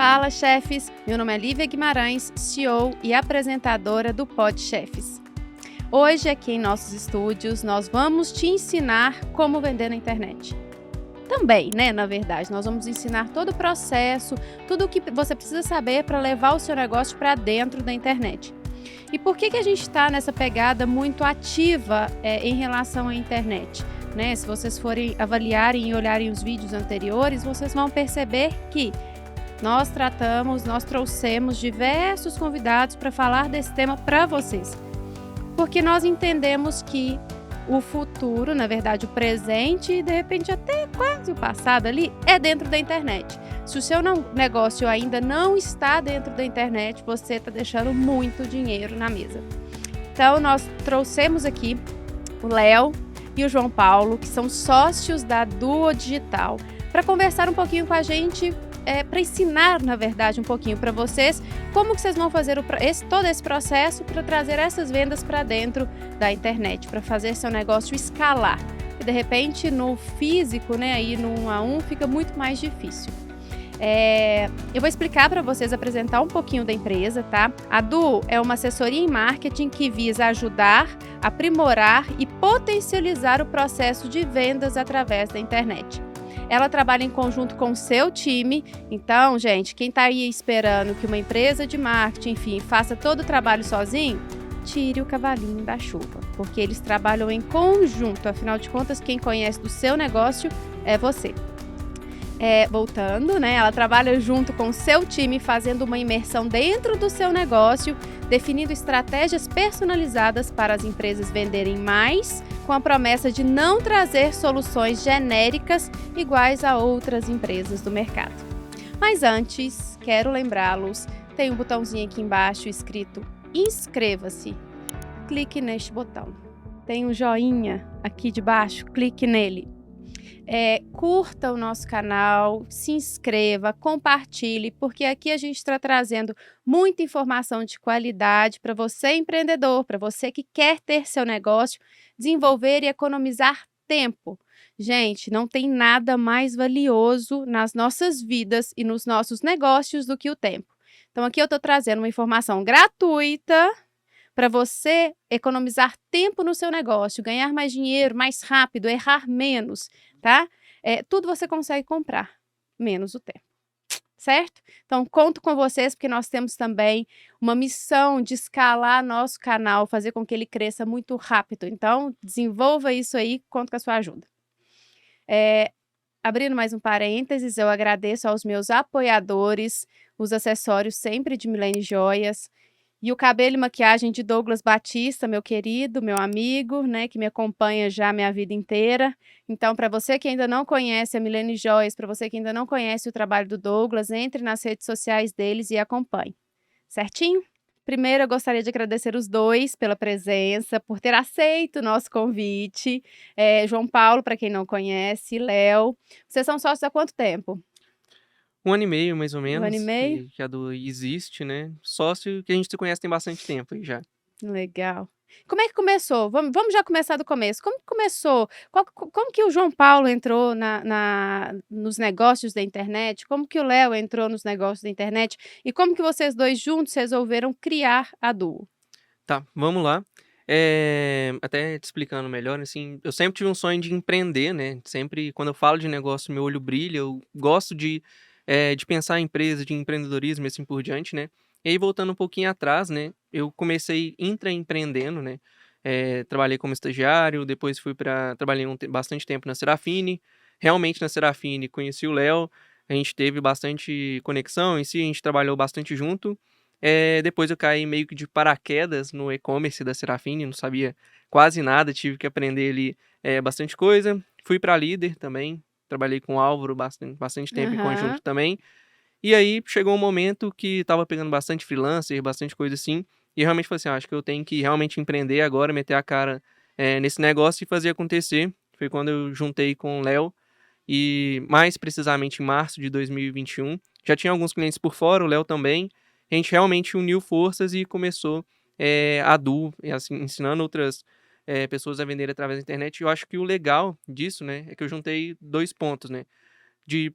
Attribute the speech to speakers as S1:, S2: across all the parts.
S1: Fala, chefes! Meu nome é Lívia Guimarães, CEO e apresentadora do Pod Chefes. Hoje, aqui em nossos estúdios, nós vamos te ensinar como vender na internet. Também, na verdade, nós vamos ensinar todo o processo, tudo o que você precisa saber para levar o seu negócio para dentro da internet. E por que a gente está nessa pegada muito ativa em relação à internet? Se vocês forem avaliarem e olharem os vídeos anteriores, vocês vão perceber que nós trouxemos diversos convidados para falar desse tema para vocês. Porque nós entendemos que o futuro, na verdade o presente e de repente até quase o passado ali, é dentro da internet. Se o seu negócio ainda não está dentro da internet, você está deixando muito dinheiro na mesa. Então nós trouxemos aqui o Léo e o João Paulo, que são sócios da Duo Digital, para conversar um pouquinho com a gente, para ensinar, na verdade, um pouquinho para vocês como que vocês vão fazer todo esse processo para trazer essas vendas para dentro da internet, para fazer seu negócio escalar. E de repente, no físico, aí no 1 a 1, fica muito mais difícil. Eu vou explicar para vocês, apresentar um pouquinho da empresa, tá? A Du é uma assessoria em marketing que visa ajudar, aprimorar e potencializar o processo de vendas através da internet. Ela trabalha em conjunto com o seu time. Então, gente, quem está aí esperando que uma empresa de marketing, enfim, faça todo o trabalho sozinho, tire o cavalinho da chuva, porque eles trabalham em conjunto. Afinal de contas, quem conhece do seu negócio é você. Voltando, ela trabalha junto com o seu time, fazendo uma imersão dentro do seu negócio, definindo estratégias personalizadas para as empresas venderem mais, com a promessa de não trazer soluções genéricas iguais a outras empresas do mercado. Mas antes, quero lembrá-los, tem um botãozinho aqui embaixo escrito inscreva-se. Clique neste botão. Tem um joinha aqui de baixo, clique nele. Curta o nosso canal, se inscreva, compartilhe, porque aqui a gente está trazendo muita informação de qualidade para você, empreendedor, para você que quer ter seu negócio, desenvolver e economizar tempo. Gente, não tem nada mais valioso nas nossas vidas e nos nossos negócios do que o tempo. Então aqui eu estou trazendo uma informação gratuita para você economizar tempo no seu negócio, ganhar mais dinheiro, mais rápido, errar menos, tá? Tudo você consegue comprar, menos o tempo, certo? Então, conto com vocês, porque nós temos também uma missão de escalar nosso canal, fazer com que ele cresça muito rápido. Então, desenvolva isso aí, conto com a sua ajuda. Abrindo mais um parênteses, eu agradeço aos meus apoiadores, os acessórios sempre de Milene Joias, e o cabelo e maquiagem de Douglas Batista, meu querido, meu amigo, que me acompanha já a minha vida inteira. Então, para você que ainda não conhece a Milene Joias, para você que ainda não conhece o trabalho do Douglas, entre nas redes sociais deles e acompanhe. Certinho? Primeiro, eu gostaria de agradecer os dois pela presença, por ter aceito o nosso convite. João Paulo, para quem não conhece, Léo. Vocês são sócios há quanto tempo?
S2: 1 ano e meio, mais ou
S1: 1 ano e
S2: menos,
S1: meio?
S2: que a Du existe, né. Sócio que a gente se conhece tem bastante tempo aí já.
S1: Legal. Como é que começou? Vamos já começar do começo. Como que começou? Como que o João Paulo entrou nos negócios da internet? Como que o Léo entrou nos negócios da internet? E como que vocês dois juntos resolveram criar a Duo?
S2: Tá, vamos lá. Até te explicando melhor, assim, eu sempre tive um sonho de empreender, né, sempre quando eu falo de negócio meu olho brilha, eu gosto de pensar em empresa, de empreendedorismo e assim por diante, né. E aí voltando um pouquinho atrás, né, eu comecei intraempreendendo, né, trabalhei como estagiário, depois trabalhei bastante tempo na Serafine, realmente na Serafine conheci o Léo, a gente teve bastante conexão em si, a gente trabalhou bastante junto. Depois eu caí meio que de paraquedas no e-commerce da Serafine, não sabia quase nada, tive que aprender ali, bastante coisa. Fui para líder também, trabalhei com o Álvaro bastante tempo em
S1: Aham.
S2: conjunto também. E aí chegou um momento que estava pegando bastante freelancer, bastante coisa assim, e eu realmente falei assim: "Ah, acho que eu tenho que realmente empreender agora, meter a cara, nesse negócio e fazer acontecer". Foi quando eu juntei com o Léo, e mais precisamente em março de 2021. Já tinha alguns clientes por fora, o Léo também. A gente realmente uniu forças e começou, a Du, e assim, ensinando outras, pessoas a vender através da internet. E eu acho que o legal disso, né, é que eu juntei 2 pontos, né, de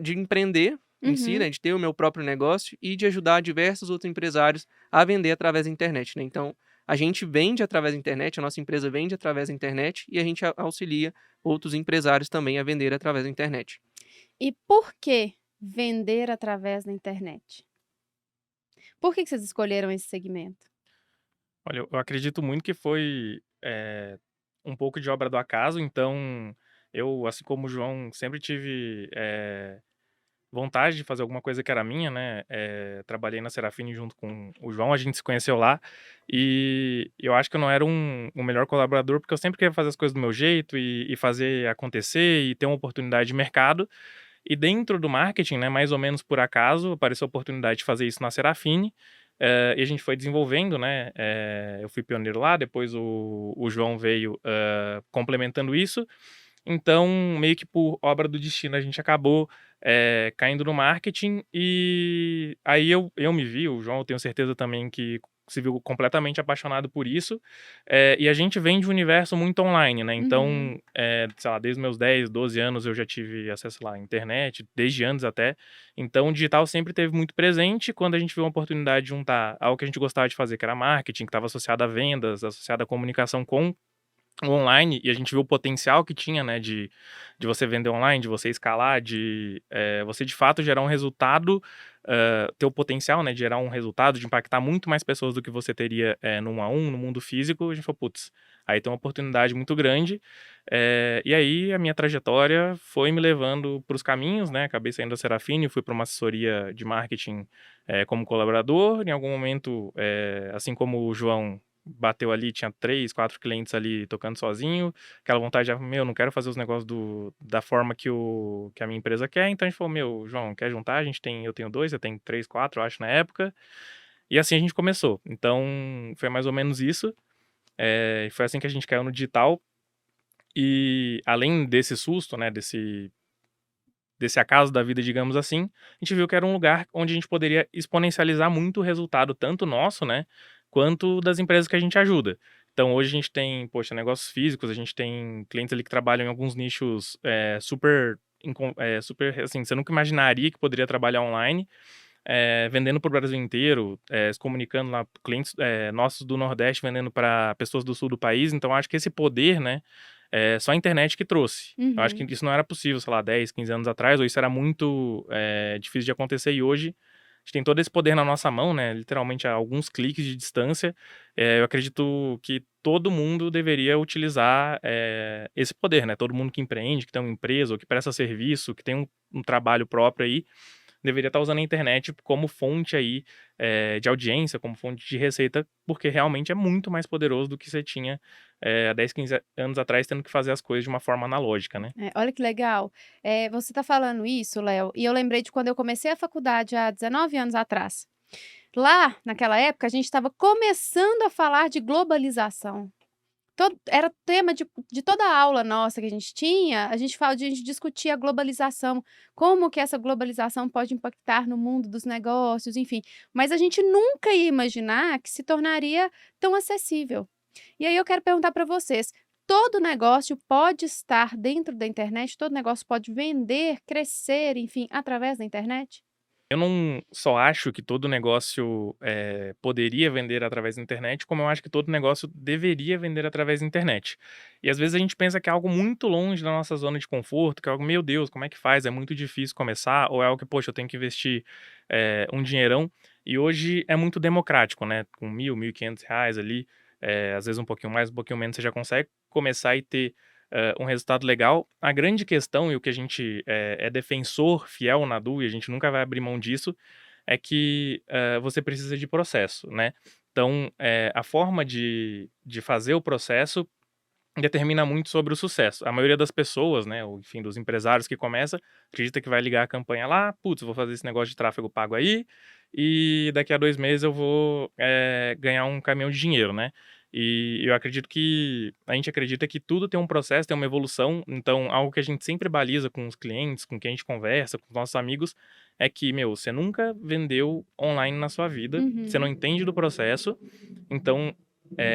S2: de empreender, em si,
S1: Uhum.
S2: né, de ter o meu próprio negócio e de ajudar diversos outros empresários a vender através da internet, né. Então, a gente vende através da internet, a nossa empresa vende através da internet e a gente auxilia outros empresários também a vender através da internet.
S1: E por que vender através da internet? Por que vocês escolheram esse segmento?
S3: Olha, eu acredito muito que foi, um pouco de obra do acaso, então eu, assim como o João, sempre tive, vontade de fazer alguma coisa que era minha, né, trabalhei na Serafine junto com o João, a gente se conheceu lá, e eu acho que eu não era o melhor colaborador, porque eu sempre queria fazer as coisas do meu jeito e fazer acontecer e ter uma oportunidade de mercado. E dentro do marketing, né, mais ou menos por acaso, apareceu a oportunidade de fazer isso na Serafine, e a gente foi desenvolvendo, né, eu fui pioneiro lá, depois o João veio, complementando isso. Então, meio que por obra do destino, a gente acabou, caindo no marketing, e aí eu me vi, o João eu tenho certeza também que se viu completamente apaixonado por isso, e a gente vem de um universo muito online, né,
S1: Uhum.
S3: então, sei lá, desde meus 10, 12 anos eu já tive acesso lá à internet, desde antes até, então o digital sempre teve muito presente. Quando a gente viu uma oportunidade de juntar algo que a gente gostava de fazer, que era marketing, que estava associado a vendas, associado à comunicação com o online, e a gente viu o potencial que tinha, né, de você vender online, de você escalar, de, você de fato gerar um resultado, ter o potencial, né, de gerar um resultado, de impactar muito mais pessoas do que você teria, no 1 a 1, no mundo físico. A gente falou: "Putz, aí tem uma oportunidade muito grande". E aí a minha trajetória foi me levando para os caminhos, né, acabei saindo da Serafine, fui para uma assessoria de marketing, como colaborador. Em algum momento, assim como o João bateu ali, tinha 3, 4 clientes ali tocando sozinho, aquela vontade de: "Meu, não quero fazer os negócios da forma que a minha empresa quer", então a gente falou: "Meu, João, quer juntar? Eu tenho 2, você tem 3, 4, eu acho, na época", e assim a gente começou. Então, foi mais ou menos isso, foi assim que a gente caiu no digital. E além desse susto, né, desse acaso da vida, digamos assim, a gente viu que era um lugar onde a gente poderia exponencializar muito o resultado, tanto nosso, né, quanto das empresas que a gente ajuda. Então hoje a gente tem, poxa, negócios físicos, a gente tem clientes ali que trabalham em alguns nichos, super, assim, você nunca imaginaria que poderia trabalhar online, vendendo para o Brasil inteiro, se comunicando lá, clientes, nossos do Nordeste vendendo para pessoas do Sul do país. Então acho que esse poder, né, só a internet que trouxe. Eu acho que
S1: Uhum.
S3: isso não era possível, sei lá, 10, 15 anos atrás, ou isso era muito, difícil de acontecer, e hoje a gente tem todo esse poder na nossa mão, né, literalmente a alguns cliques de distância. Eu acredito que todo mundo deveria utilizar, esse poder, né, todo mundo que empreende, que tem uma empresa ou que presta serviço, que tem um trabalho próprio aí, deveria estar usando a internet como fonte aí, de audiência, como fonte de receita, porque realmente é muito mais poderoso do que você tinha, há 10, 15 anos atrás, tendo que fazer as coisas de uma forma analógica, né.
S1: É, olha que legal. Você está falando isso, Léo, e eu lembrei de quando eu comecei a faculdade há 19 anos atrás. Lá, naquela época, a gente estava começando a falar de globalização. Era tema de toda a aula nossa que a gente tinha, a gente discutia a globalização, como que essa globalização pode impactar no mundo dos negócios, enfim. Mas a gente nunca ia imaginar que se tornaria tão acessível. E aí eu quero perguntar para vocês: todo negócio pode estar dentro da internet? Todo negócio pode vender, crescer, enfim, através da internet?
S3: Eu não só acho que todo negócio, poderia vender através da internet, como eu acho que todo negócio deveria vender através da internet. E às vezes a gente pensa que é algo muito longe da nossa zona de conforto, que é algo: "Meu Deus, como é que faz? É muito difícil começar", ou é algo que: "Poxa, eu tenho que investir, um dinheirão". E hoje é muito democrático, né, com 1.000, R$ 1.500 ali, às vezes um pouquinho mais, um pouquinho menos, você já consegue começar e ter, um resultado legal. A grande questão, e o que a gente é defensor fiel na Du, e a gente nunca vai abrir mão disso, é que, você precisa de processo, né. Então, a forma de fazer o processo determina muito sobre o sucesso. A maioria das pessoas, né, ou enfim, dos empresários que começa, acredita que vai ligar a campanha lá: "Putz, vou fazer esse negócio de tráfego pago aí, e daqui a 2 meses eu vou, ganhar um caminhão de dinheiro", né. E eu acredito que a gente acredita que tudo tem um processo, tem uma evolução. Então algo que a gente sempre baliza com os clientes, com quem a gente conversa, com os nossos amigos, é que: "Meu, você nunca vendeu online na sua vida, você não
S1: Uhum.
S3: entende do processo, então,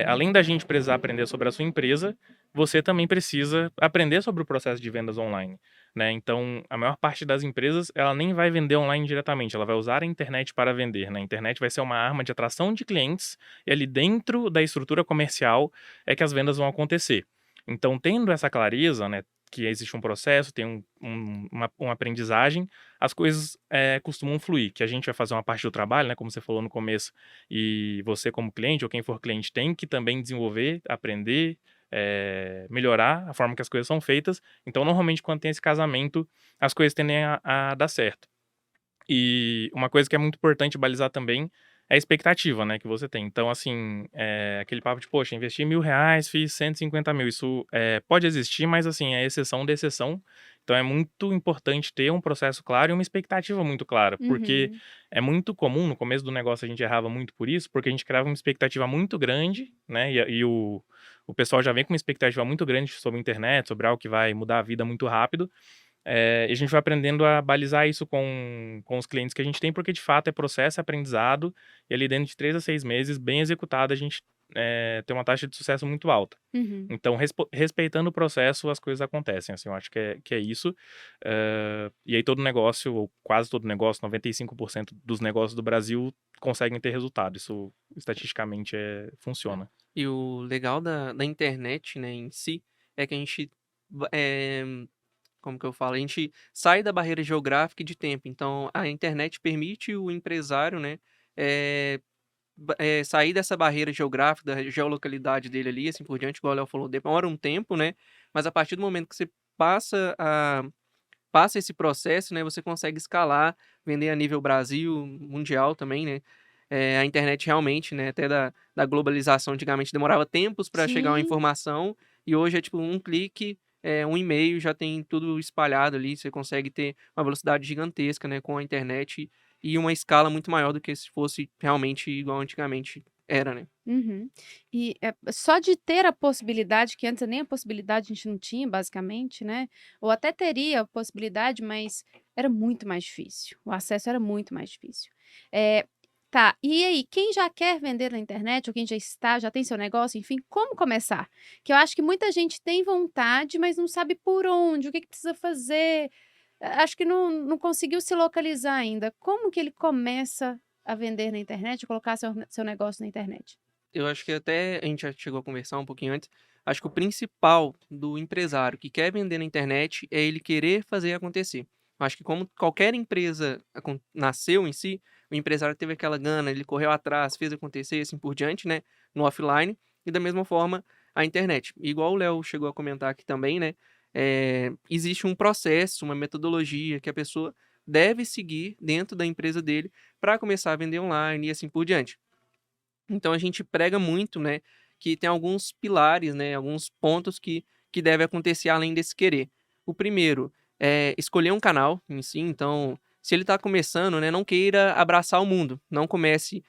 S3: além da gente precisar aprender sobre a sua empresa, você também precisa aprender sobre o processo de vendas online". né? Então, a maior parte das empresas, ela nem vai vender online diretamente, ela vai usar a internet para vender, né? A internet vai ser uma arma de atração de clientes e ali dentro da estrutura comercial é que as vendas vão acontecer. Então, tendo essa clareza, né, que existe um processo, tem uma aprendizagem, as coisas costumam fluir, que a gente vai fazer uma parte do trabalho, né, como você falou no começo, e você como cliente ou quem for cliente tem que também desenvolver, aprender, melhorar a forma que as coisas são feitas. Então, normalmente, quando tem esse casamento, as coisas tendem a dar certo. E uma coisa que é muito importante balizar também é a expectativa, né, que você tem. Então, assim, aquele papo de, poxa, investi R$ 1.000, fiz 150 mil. Isso pode existir, mas, assim, é exceção da exceção. Então, é muito importante ter um processo claro e uma expectativa muito clara, porque
S1: Uhum.
S3: é muito comum, no começo do negócio a gente errava muito por isso, porque a gente criava uma expectativa muito grande, né, e o pessoal já vem com uma expectativa muito grande sobre a internet, sobre algo que vai mudar a vida muito rápido. E a gente vai aprendendo a balizar isso com os clientes que a gente tem, porque de fato é processo, é aprendizado, e ali dentro de 3 a 6 meses, bem executado, a gente tem uma taxa de sucesso muito alta.
S1: Uhum.
S3: Então, respeitando o processo, as coisas acontecem, assim, eu acho que é isso. E aí todo negócio, ou quase todo negócio, 95% dos negócios do Brasil conseguem ter resultado. Isso, estatisticamente, funciona.
S2: E o legal da internet, né, em si, é que a gente, como que eu falo? A gente sai da barreira geográfica e de tempo. Então, a internet permite o empresário, né, eh, sair dessa barreira geográfica, da geolocalidade dele ali, assim por diante, igual o Léo falou, demora um tempo, né, mas a partir do momento que você passa esse processo, né, você consegue escalar, vender a nível Brasil, mundial também, né. A internet realmente, né, até da globalização, antigamente demorava tempos para chegar uma
S1: Sim.
S2: informação, e hoje é tipo um clique, um e-mail, já tem tudo espalhado ali, você consegue ter uma velocidade gigantesca, né, com a internet e uma escala muito maior do que se fosse realmente igual antigamente era, né.
S1: Uhum. E só de ter a possibilidade, que antes nem a possibilidade a gente não tinha, basicamente, né? Ou até teria a possibilidade, mas era muito mais difícil. O acesso era muito mais difícil. É, tá, e aí, quem já quer vender na internet, ou quem já está, já tem seu negócio, enfim, como começar? Que eu acho que muita gente tem vontade, mas não sabe por onde, o que que precisa fazer. Acho que não conseguiu se localizar ainda. Como que ele começa a vender na internet, colocar seu negócio na internet?
S2: Eu acho que até a gente já chegou a conversar um pouquinho antes, acho que o principal do empresário que quer vender na internet é ele querer fazer acontecer. Eu acho que como qualquer empresa nasceu em si, o empresário teve aquela gana, ele correu atrás, fez acontecer, assim por diante, né, no offline, e da mesma forma a internet. Igual o Léo chegou a comentar aqui também, né, existe um processo, uma metodologia que a pessoa deve seguir dentro da empresa dele para começar a vender online e assim por diante. Então a gente prega muito, né, que tem alguns pilares, né, alguns pontos que deve acontecer além desse querer. O primeiro é escolher um canal em si, então, se ele está começando, né, não queira abraçar o mundo. Não comece,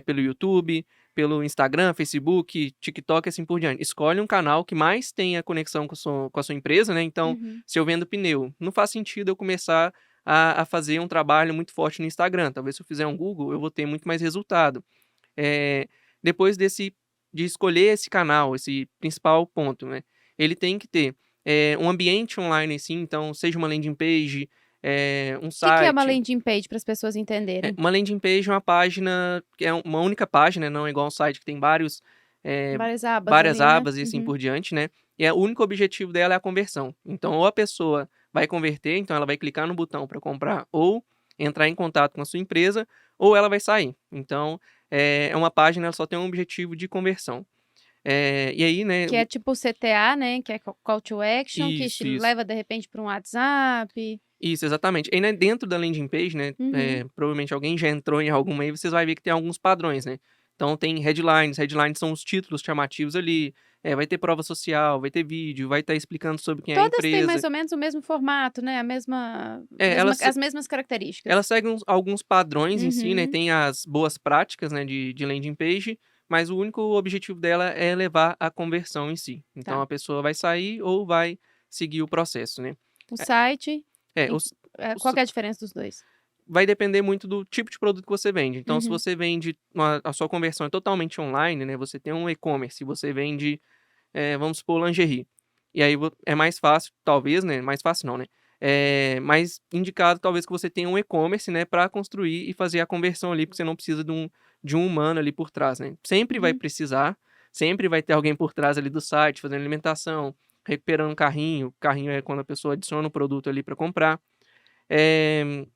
S2: pelo YouTube, pelo Instagram, Facebook, TikTok, assim por diante. Escolhe um canal que mais tenha conexão com a sua empresa, né, então,
S1: Uhum.
S2: se eu vendo pneu, não faz sentido eu começar a fazer um trabalho muito forte no Instagram. Talvez se eu fizer um Google, eu vou ter muito mais resultado. Eh, Depois de escolher esse canal, esse principal ponto, né, ele tem que ter, um ambiente online, assim, então seja uma landing page, um
S1: O que que é uma
S2: site.
S1: landing page para as pessoas entenderem?
S2: Uma landing page é uma página que é uma única página, não é igual um site que tem eh,
S1: Várias abas
S2: várias
S1: ali, né?
S2: abas e assim
S1: Uhum.
S2: por diante, né, e o único objetivo dela é a conversão. Então ou a pessoa vai converter, então ela vai clicar no botão para comprar ou entrar em contato com a sua empresa, ou ela vai sair. Então, é uma página, ela só tem um objetivo de conversão. E aí, né,
S1: Que é tipo o CTA, né, que é call to action, que te
S2: isso.
S1: leva de repente para um WhatsApp.
S2: Isso, exatamente. Aí, né, dentro da landing page, né,
S1: Uhum.
S2: provavelmente alguém já entrou em alguma aí, vocês vai ver que tem alguns padrões, né. Então tem headlines são os títulos chamativos ali, vai ter prova social, vai ter vídeo, vai estar explicando sobre quem é a
S1: Todas têm
S2: empresa.
S1: mais ou menos o mesmo formato, né, a mesma
S2: É,
S1: mesma as mesmas características.
S2: elas seguem alguns padrões em si, né,
S1: Uhum.
S2: tem as boas práticas, né, de landing page, mas o único objetivo dela é levar à conversão em si. Então
S1: Tá.
S2: a pessoa vai sair ou vai seguir o processo, né.
S1: O site,
S2: É,
S1: em qual que é a diferença dos 2?
S2: vai depender muito do tipo de produto que você vende. Então, se
S1: Uhum.
S2: você vende a sua conversão é totalmente online, né, você tem um e-commerce, você vende, vamos supor, lingerie. E aí é mais fácil, talvez, né, mais fácil não, né, mais indicado talvez que você tenha um e-commerce, né, para construir e fazer a conversão ali, porque você não precisa de um humano ali por trás, né. Sempre vai
S1: Uhum.
S2: precisar, sempre vai ter alguém por trás ali do site, fazendo alimentação, recuperando um carrinho. Carrinho é quando a pessoa adiciona o produto ali para comprar. Eh,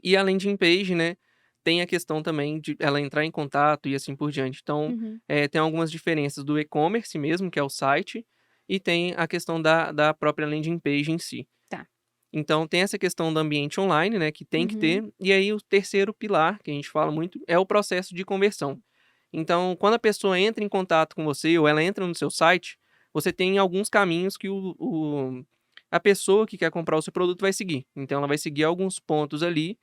S2: e a landing page, né, tem a questão também de ela entrar em contato e assim por diante. Então,
S1: Uhum.
S2: tem algumas diferenças do e-commerce mesmo, que é o site, e tem a questão da própria landing page em si.
S1: Tá.
S2: Então tem essa questão do ambiente online, né, que tem que
S1: Uhum.
S2: ter, e aí o terceiro pilar, que a gente fala muito, é o processo de conversão. Então, quando a pessoa entra em contato com você ou ela entra no seu site, você tem alguns caminhos que a pessoa que quer comprar o seu produto vai seguir. Então ela vai seguir alguns pontos ali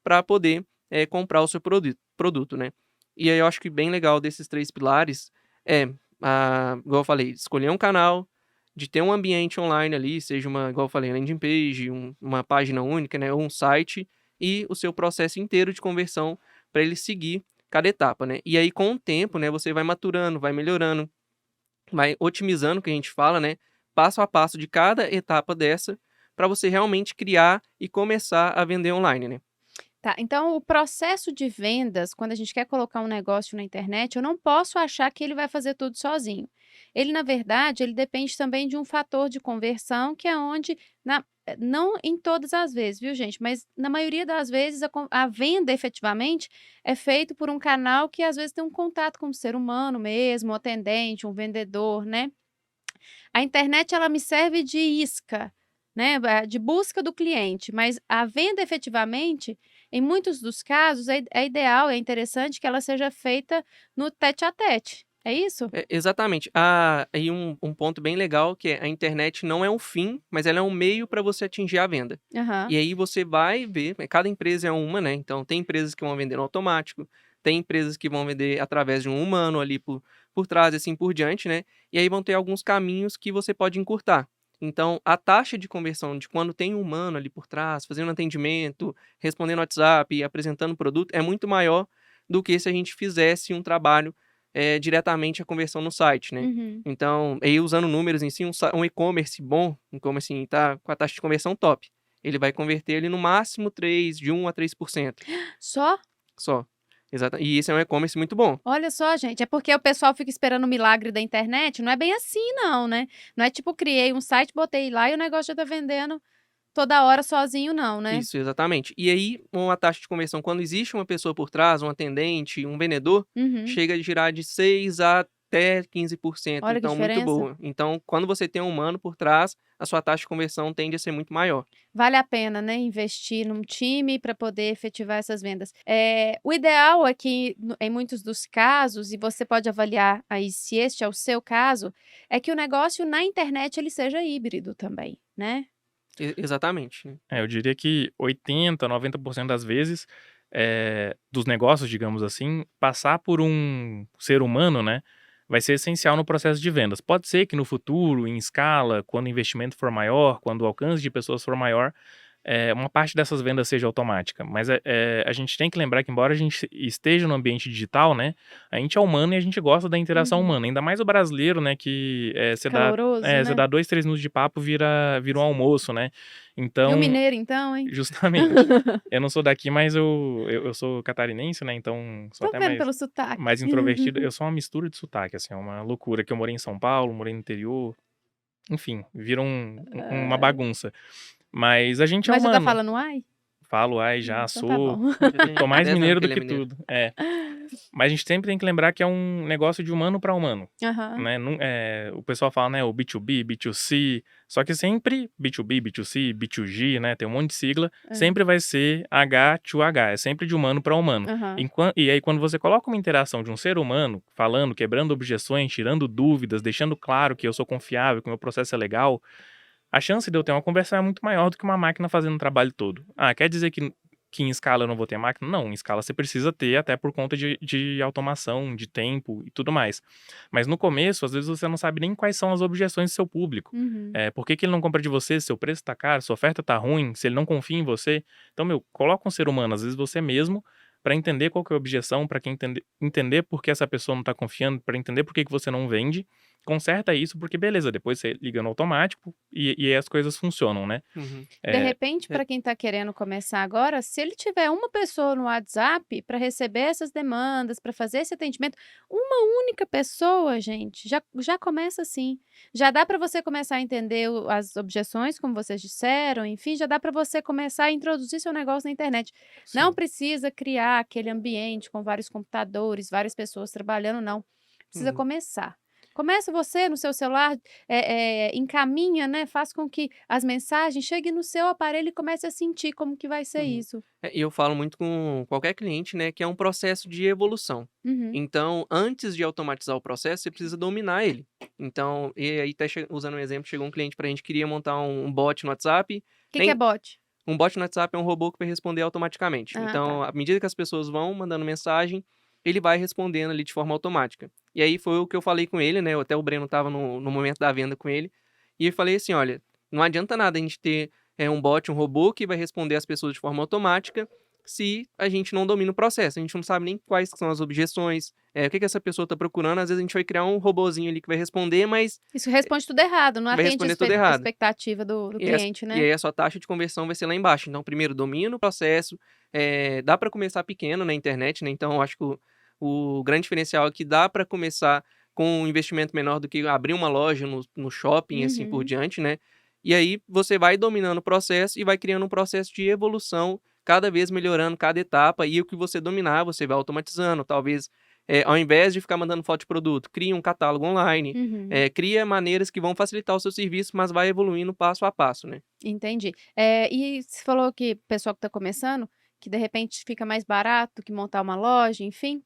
S2: para poder, comprar o seu produto, né. E aí eu acho que bem legal desses 3 pilares é, igual eu falei, escolher um canal, de ter um ambiente online ali, seja uma igual eu falei, landing page, uma página única, né, ou um site, e o seu processo inteiro de conversão para ele seguir cada etapa, né. E aí com o tempo, né, você vai maturando, vai melhorando, vai otimizando, que a gente fala, né, passo a passo de cada etapa dessa, para você realmente criar e começar a vender online, né.
S1: Tá, então o processo de vendas, quando a gente quer colocar um negócio na internet, eu não posso achar que ele vai fazer tudo sozinho. Ele, na verdade, ele depende também de um fator de conversão, que é onde, não em todas as vezes, viu, gente? Mas na maioria das vezes a venda efetivamente é feito por um canal que às vezes tem um contato com o ser humano mesmo, um atendente, um vendedor, né? A internet ela me serve de isca, né, de busca do cliente, mas a venda efetivamente, em muitos dos casos, é ideal, é interessante que ela seja feita no tete a tete, é isso?
S2: Exatamente. Aí um ponto bem legal que é a internet não é um fim, mas ela é um meio para você atingir a venda.
S1: Aham.
S2: E aí você vai ver, cada empresa é uma, né, então tem empresas que vão vender no automático, tem empresas que vão vender através de um humano ali por trás e assim por diante, né, e aí vão ter alguns caminhos que você pode encurtar. Então a taxa de conversão de quando tem um humano ali por trás, fazendo atendimento, respondendo WhatsApp e apresentando o produto, é muito maior do que se a gente fizesse um trabalho, diretamente a conversão no site, né.
S1: Uhum.
S2: Então, aí usando números em si, um e-commerce bom, um e-commerce assim, tá com a taxa de conversão top, ele vai converter ali no máximo 3 de 1 a 3%
S1: Só?
S2: só. E esse é um e-commerce muito bom.
S1: Olha só, gente, é porque o pessoal fica esperando o milagre da internet, não é bem assim não, né. Não é tipo criei um site, botei lá e o negócio já tá vendendo toda hora sozinho não, né?
S2: Isso, exatamente. E aí, uma taxa de conversão, quando existe uma pessoa por trás, um atendente, um vendedor,
S1: Uhum.
S2: chega a girar de 6 até 15%,
S1: Olha que
S2: então muito
S1: diferença.
S2: boa. Então, quando você tem um humano por trás, a sua taxa de conversão tende a ser muito maior.
S1: Vale a pena, né, investir num time para poder efetivar essas vendas. O ideal é que em muitos dos casos, e você pode avaliar aí se este é o seu caso, é que o negócio na internet ele seja híbrido também, né?
S2: Exatamente, né.
S3: Eu diria que 80, 90% das vezes, dos negócios, digamos assim, passar por um ser humano, né, vai ser essencial no processo de vendas. Pode ser que no futuro, em escala, quando o investimento for maior, quando o alcance de pessoas for maior, uma parte dessas vendas seja automática, mas a gente tem que lembrar que embora a gente esteja no ambiente digital, né, a gente é humano e a gente gosta da interação
S1: Uhum.
S3: humana, ainda mais o brasileiro, né, que,
S1: Caloroso,
S3: você
S1: né?
S3: dá 2, 3 minutos de papo vira um almoço, né.
S1: E o
S3: Então,
S1: mineiro então, hein?
S3: justamente, eu não sou daqui, mas eu sou catarinense, né, então sou
S1: Tô
S3: até
S1: vendo
S3: mais
S1: pelo sotaque.
S3: mais introvertido. Eu sou uma mistura de sotaque, assim, é uma loucura, que eu morei em São Paulo, morei no interior, enfim, vira uma
S1: Ai.
S3: bagunça. Mas a gente é
S1: Mas você tá
S3: humano.
S1: falando "ai"?
S3: Falo: "Ai", já
S1: Então tá
S3: sou.
S1: bom.
S2: Já
S3: Sou
S2: tem
S3: mais
S2: 10 anos
S3: mineiro
S2: que
S3: do
S2: ele é
S3: que
S2: mineiro.
S3: tudo. É. Mas a gente sempre tem que lembrar que é um negócio de humano para humano,
S1: Aham.
S3: né, o pessoal fala, né, o B2B, B2C, só que sempre B2B, B2C, B2G, né, tem um monte de sigla,
S1: Hã.
S3: sempre vai ser H to H, é sempre de humano para humano.
S1: Aham.
S3: E aí quando você coloca uma interação de um ser humano falando, quebrando objeções, tirando dúvidas, deixando claro que eu sou confiável, que o meu processo é legal, a chance de eu ter uma conversão é muito maior do que uma máquina fazendo o trabalho todo. Ah, quer dizer que em escala eu não vou ter máquina? Não, em escala você precisa ter, até por conta de automação, de tempo e tudo mais. Mas no começo, às vezes você não sabe nem quais são as objeções do seu público.
S1: Uhum.
S3: Por que que ele não compra de você, se seu preço tá caro, sua oferta tá ruim, se ele não confia em você. Então, coloca um ser humano, às vezes você mesmo, para entender qual que é a objeção, para entender por que essa pessoa não tá confiando, para entender por que que você não vende. conserta isso, porque beleza, depois você liga no automático e aí as coisas funcionam, né?
S2: Uhum.
S1: De
S3: É,
S1: repente,
S2: É.
S1: para quem está querendo começar agora, se ele tiver uma pessoa no WhatsApp para receber essas demandas, para fazer esse atendimento, uma única pessoa, gente, já começa assim. Já dá para você começar a entender as objeções, como vocês disseram, enfim, já dá para você começar a introduzir seu negócio na internet. Não
S2: Sim.
S1: precisa criar aquele ambiente com vários computadores, várias pessoas trabalhando, não. Precisa
S2: Uhum.
S1: começar. Começa você no seu celular, encaminha, né, faz com que as mensagens cheguem no seu aparelho e comece a sentir como que vai ser
S2: Uhum.
S1: isso.
S2: E eu falo muito com qualquer cliente, né, que é um processo de evolução.
S1: Uhum.
S2: Então, antes de automatizar o processo, você precisa dominar ele. Então, e aí até usando um exemplo, chegou um cliente pra gente, queria montar um bot no WhatsApp.
S1: O que que é bot?
S2: Um bot no WhatsApp é um robô que vai responder automaticamente.
S1: Ah, tá.
S2: Então, à medida que as pessoas vão mandando mensagem, ele vai respondendo ali de forma automática. E aí foi o que eu falei com ele, né? Até o Breno estava no momento da venda com ele. E eu falei assim: olha, não adianta nada a gente ter um bot, um robô que vai responder as pessoas de forma automática se a gente não domina o processo. A gente não sabe nem quais que são as objeções, o que essa pessoa está procurando. Às vezes a gente vai criar um robozinho ali que vai responder, mas
S1: Isso responde tudo errado, não
S2: vai
S1: atende a
S2: responder tudo errado.
S1: expectativa do
S2: E,
S1: cliente,
S2: e
S1: né?
S2: aí a sua taxa de conversão vai ser lá embaixo. Então, primeiro, domina o processo. Dá para começar pequeno na internet, né? Então, eu acho que o grande diferencial é que dá para começar com um investimento menor do que abrir uma loja no shopping, assim por
S1: Uhum.
S2: diante, né? E aí você vai dominando o processo e vai criando um processo de evolução, cada vez melhorando cada etapa. E o que você dominar, você vai automatizando. Talvez, ao invés de ficar mandando foto de produto, cria um catálogo online.
S1: Uhum.
S2: Cria maneiras que vão facilitar o seu serviço, mas vai evoluindo passo a passo, né.
S1: Entendi. E você falou que o pessoal que está começando, que de repente fica mais barato que montar uma loja, enfim.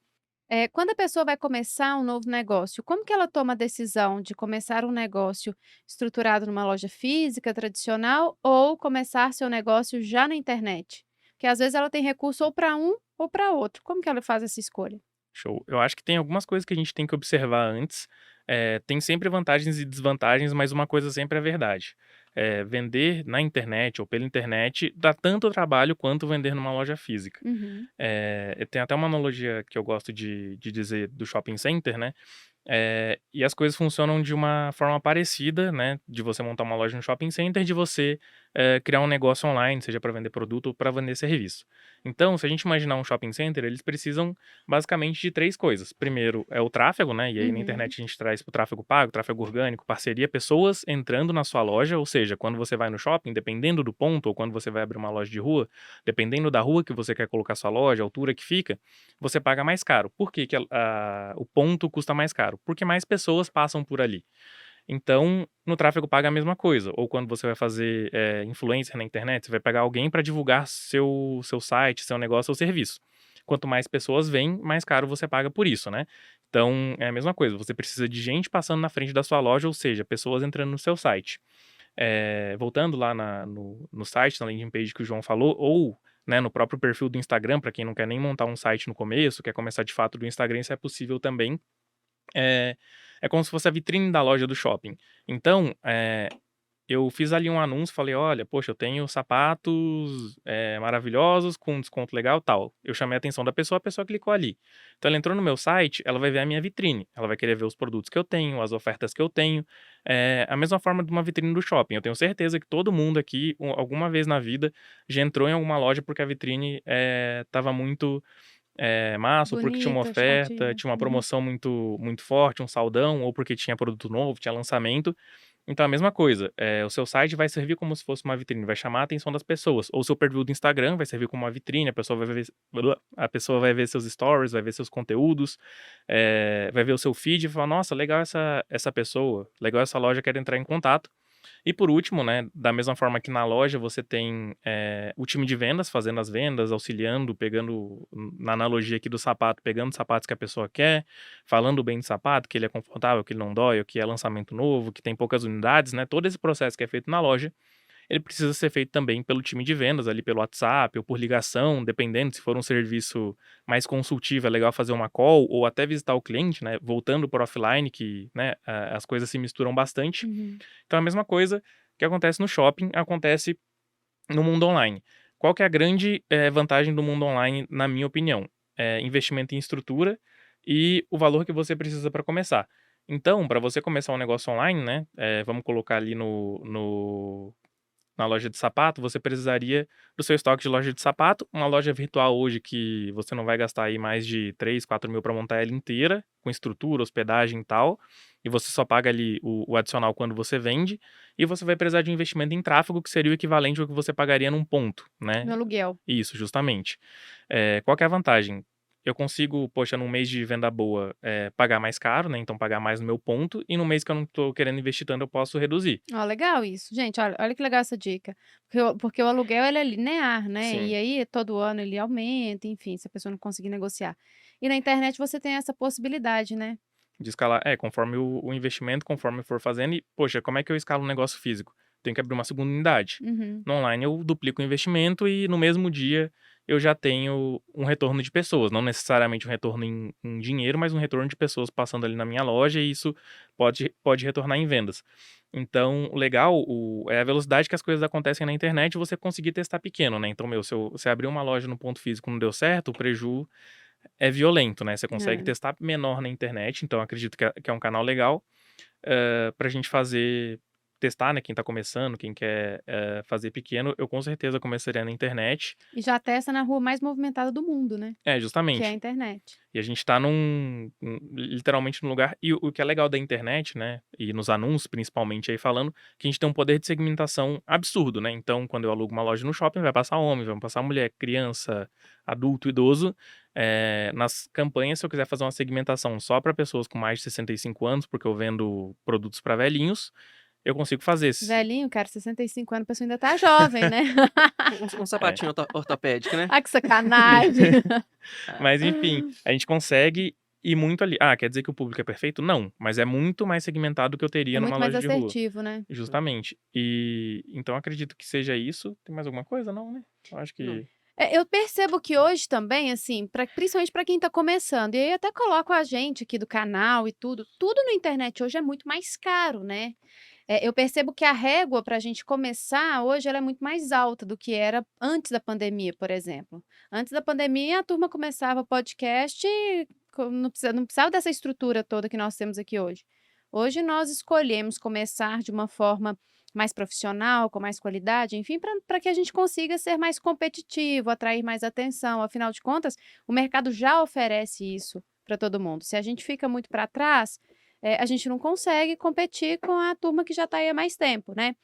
S1: Quando a pessoa vai começar um novo negócio, como que ela toma a decisão de começar um negócio estruturado numa loja física tradicional ou começar seu negócio já na internet? Porque às vezes ela tem recurso ou para um ou para outro. Como que ela faz essa escolha?
S3: show. Eu acho que tem algumas coisas que a gente tem que observar antes. Tem sempre vantagens e desvantagens, mas uma coisa sempre é verdade. Vender na internet ou pela internet dá tanto trabalho quanto vender numa loja física.
S1: Uhum,
S3: Tem até uma analogia que eu gosto de dizer do shopping center, né? E as coisas funcionam de uma forma parecida, né? De você montar uma loja no shopping center, de você criar um negócio online, seja para vender produto ou para vender serviço. Então, se a gente imaginar um shopping center, eles precisam basicamente de três coisas. Primeiro é o tráfego, né? E aí na
S1: uhum,
S3: internet a gente traz o tráfego pago, tráfego orgânico, parceria, pessoas entrando na sua loja, ou seja, quando você vai no shopping, dependendo do ponto, ou quando você vai abrir uma loja de rua, dependendo da rua que você quer colocar sua loja, a altura que fica, você paga mais caro. Por que que o ponto custa mais caro? Porque mais pessoas passam por ali. Então, no tráfego paga a mesma coisa. Ou quando você vai fazer influencer na internet, você vai pegar alguém para divulgar seu site, seu negócio ou serviço. Quanto mais pessoas vêm, mais caro você paga por isso, né? Então, é a mesma coisa. Você precisa de gente passando na frente da sua loja, ou seja, pessoas entrando no seu site. Voltando lá no site, na landing page que o João falou, ou né, no próprio perfil do Instagram, para quem não quer nem montar um site no começo, quer começar de fato do Instagram, isso é possível também. É, é como se fosse a vitrine da loja do shopping. Então, eu fiz ali um anúncio, falei, olha, poxa, eu tenho sapatos maravilhosos com desconto legal, tal. Eu chamei a atenção da pessoa, a pessoa clicou ali. Então ela entrou no meu site, ela vai ver a minha vitrine, ela vai querer ver os produtos que eu tenho, as ofertas que eu tenho. A mesma forma de uma vitrine do shopping. Eu tenho certeza que todo mundo aqui, alguma vez na vida, já entrou em alguma loja porque a vitrine estava muito massa, ou porque tinha uma
S1: bonita,
S3: oferta,
S1: chamativo.
S3: tinha uma
S1: Uhum.
S3: promoção muito forte, um saldão, ou porque tinha produto novo, tinha lançamento. Então, a mesma coisa, o seu site vai servir como se fosse uma vitrine, vai chamar a atenção das pessoas. Ou seu perfil do Instagram vai servir como uma vitrine, a pessoa vai ver seus stories, vai ver seus conteúdos, vai ver o seu feed e falar, nossa, legal essa pessoa, legal essa loja, quero entrar em contato. E por último, né, da mesma forma que na loja você tem o time de vendas fazendo as vendas, auxiliando, pegando, na analogia aqui do sapato, pegando os sapatos que a pessoa quer, falando bem do sapato, que ele é confortável, que ele não dói, ou que é lançamento novo, que tem poucas unidades, né? Todo esse processo que é feito na loja, ele precisa ser feito também pelo time de vendas, ali pelo WhatsApp ou por ligação, dependendo, se for um serviço mais consultivo, é legal fazer uma call ou até visitar o cliente, né? Voltando para offline, que né, as coisas se misturam bastante.
S1: Uhum.
S3: Então, a mesma coisa que acontece no shopping, acontece no mundo online. Qual que é a grande vantagem do mundo online, na minha opinião? Investimento em estrutura e o valor que você precisa para começar. Então, para você começar um negócio online, né, vamos colocar ali na loja de sapato, você precisaria do seu estoque de loja de sapato, uma loja virtual hoje que você não vai gastar aí mais de 3, 4 mil para montar ela inteira, com estrutura, hospedagem e tal, e você só paga ali o adicional quando você vende, e você vai precisar de um investimento em tráfego, que seria o equivalente ao que você pagaria num ponto, né?
S1: No aluguel.
S3: Isso, justamente. Qual que é a vantagem? Eu consigo, poxa, num mês de venda boa, pagar mais caro, né? Então pagar mais no meu ponto, e no mês que eu não tô querendo investir tanto, eu posso reduzir.
S1: Ó, legal isso. Gente, olha que legal essa dica. Porque o aluguel ele é linear, né? E
S3: Sim.
S1: aí todo ano ele aumenta, enfim, se a pessoa não conseguir negociar. E na internet você tem essa possibilidade, né?
S3: De escalar, conforme o investimento, conforme eu for fazendo. E, poxa, como é que eu escalo um negócio físico? Tenho que abrir uma segunda unidade.
S1: Uhum.
S3: No online eu duplico o investimento e no mesmo dia eu já tenho um retorno de pessoas. Não necessariamente um retorno em dinheiro, mas um retorno de pessoas passando ali na minha loja e isso pode retornar em vendas. Então, o legal é a velocidade que as coisas acontecem na internet e você conseguir testar pequeno, né? Então, se você abrir uma loja no ponto físico e não deu certo, o preju é violento, né? Você consegue
S1: É.
S3: testar menor na internet, então acredito que é um canal legal pra gente testar, né? Quem tá começando, quem quer fazer pequeno, eu com certeza começaria na internet.
S1: E já testa na rua mais movimentada do mundo, né? Que é a
S3: Justamente.
S1: internet.
S3: E a gente tá literalmente num lugar. E o que é legal da internet, né? E nos anúncios, principalmente aí falando, que a gente tem um poder de segmentação absurdo, né? Então, quando eu alugo uma loja no shopping, vai passar homem, vai passar mulher, criança, adulto, idoso. Nas campanhas, se eu quiser fazer uma segmentação só para pessoas com mais de 65 anos, porque eu vendo produtos para velhinhos, eu consigo fazer esse.
S1: Velhinho, cara, 65 anos, a pessoa ainda tá jovem, né?
S2: Um sapatinho ortopédico, né?
S1: Ah, que sacanagem.
S3: Mas enfim, a gente consegue ir muito ali. Ah, quer dizer que o público é perfeito? Não, mas é muito mais segmentado do que eu
S1: É
S3: teria numa
S1: muito mais
S3: loja de rua.
S1: assertivo, né?
S3: Justamente. E então acredito que seja isso. Tem mais alguma coisa? Não, né? Eu acho
S2: Não.
S3: que.
S1: Eu percebo que hoje também, assim, principalmente para quem está começando, e aí até coloco a gente aqui do canal e tudo na internet hoje é muito mais caro, né? Eu percebo que a régua para a gente começar hoje ela é muito mais alta do que era antes da pandemia, por exemplo. Antes da pandemia, a turma começava podcast e não precisava dessa estrutura toda que nós temos aqui hoje. Hoje nós escolhemos começar de uma forma mais profissional, com mais qualidade, enfim, para que a gente consiga ser mais competitivo, atrair mais atenção. Afinal de contas, o mercado já oferece isso para todo mundo. Se a gente fica muito para trás, a gente não consegue competir com a turma que já está aí há mais tempo, né?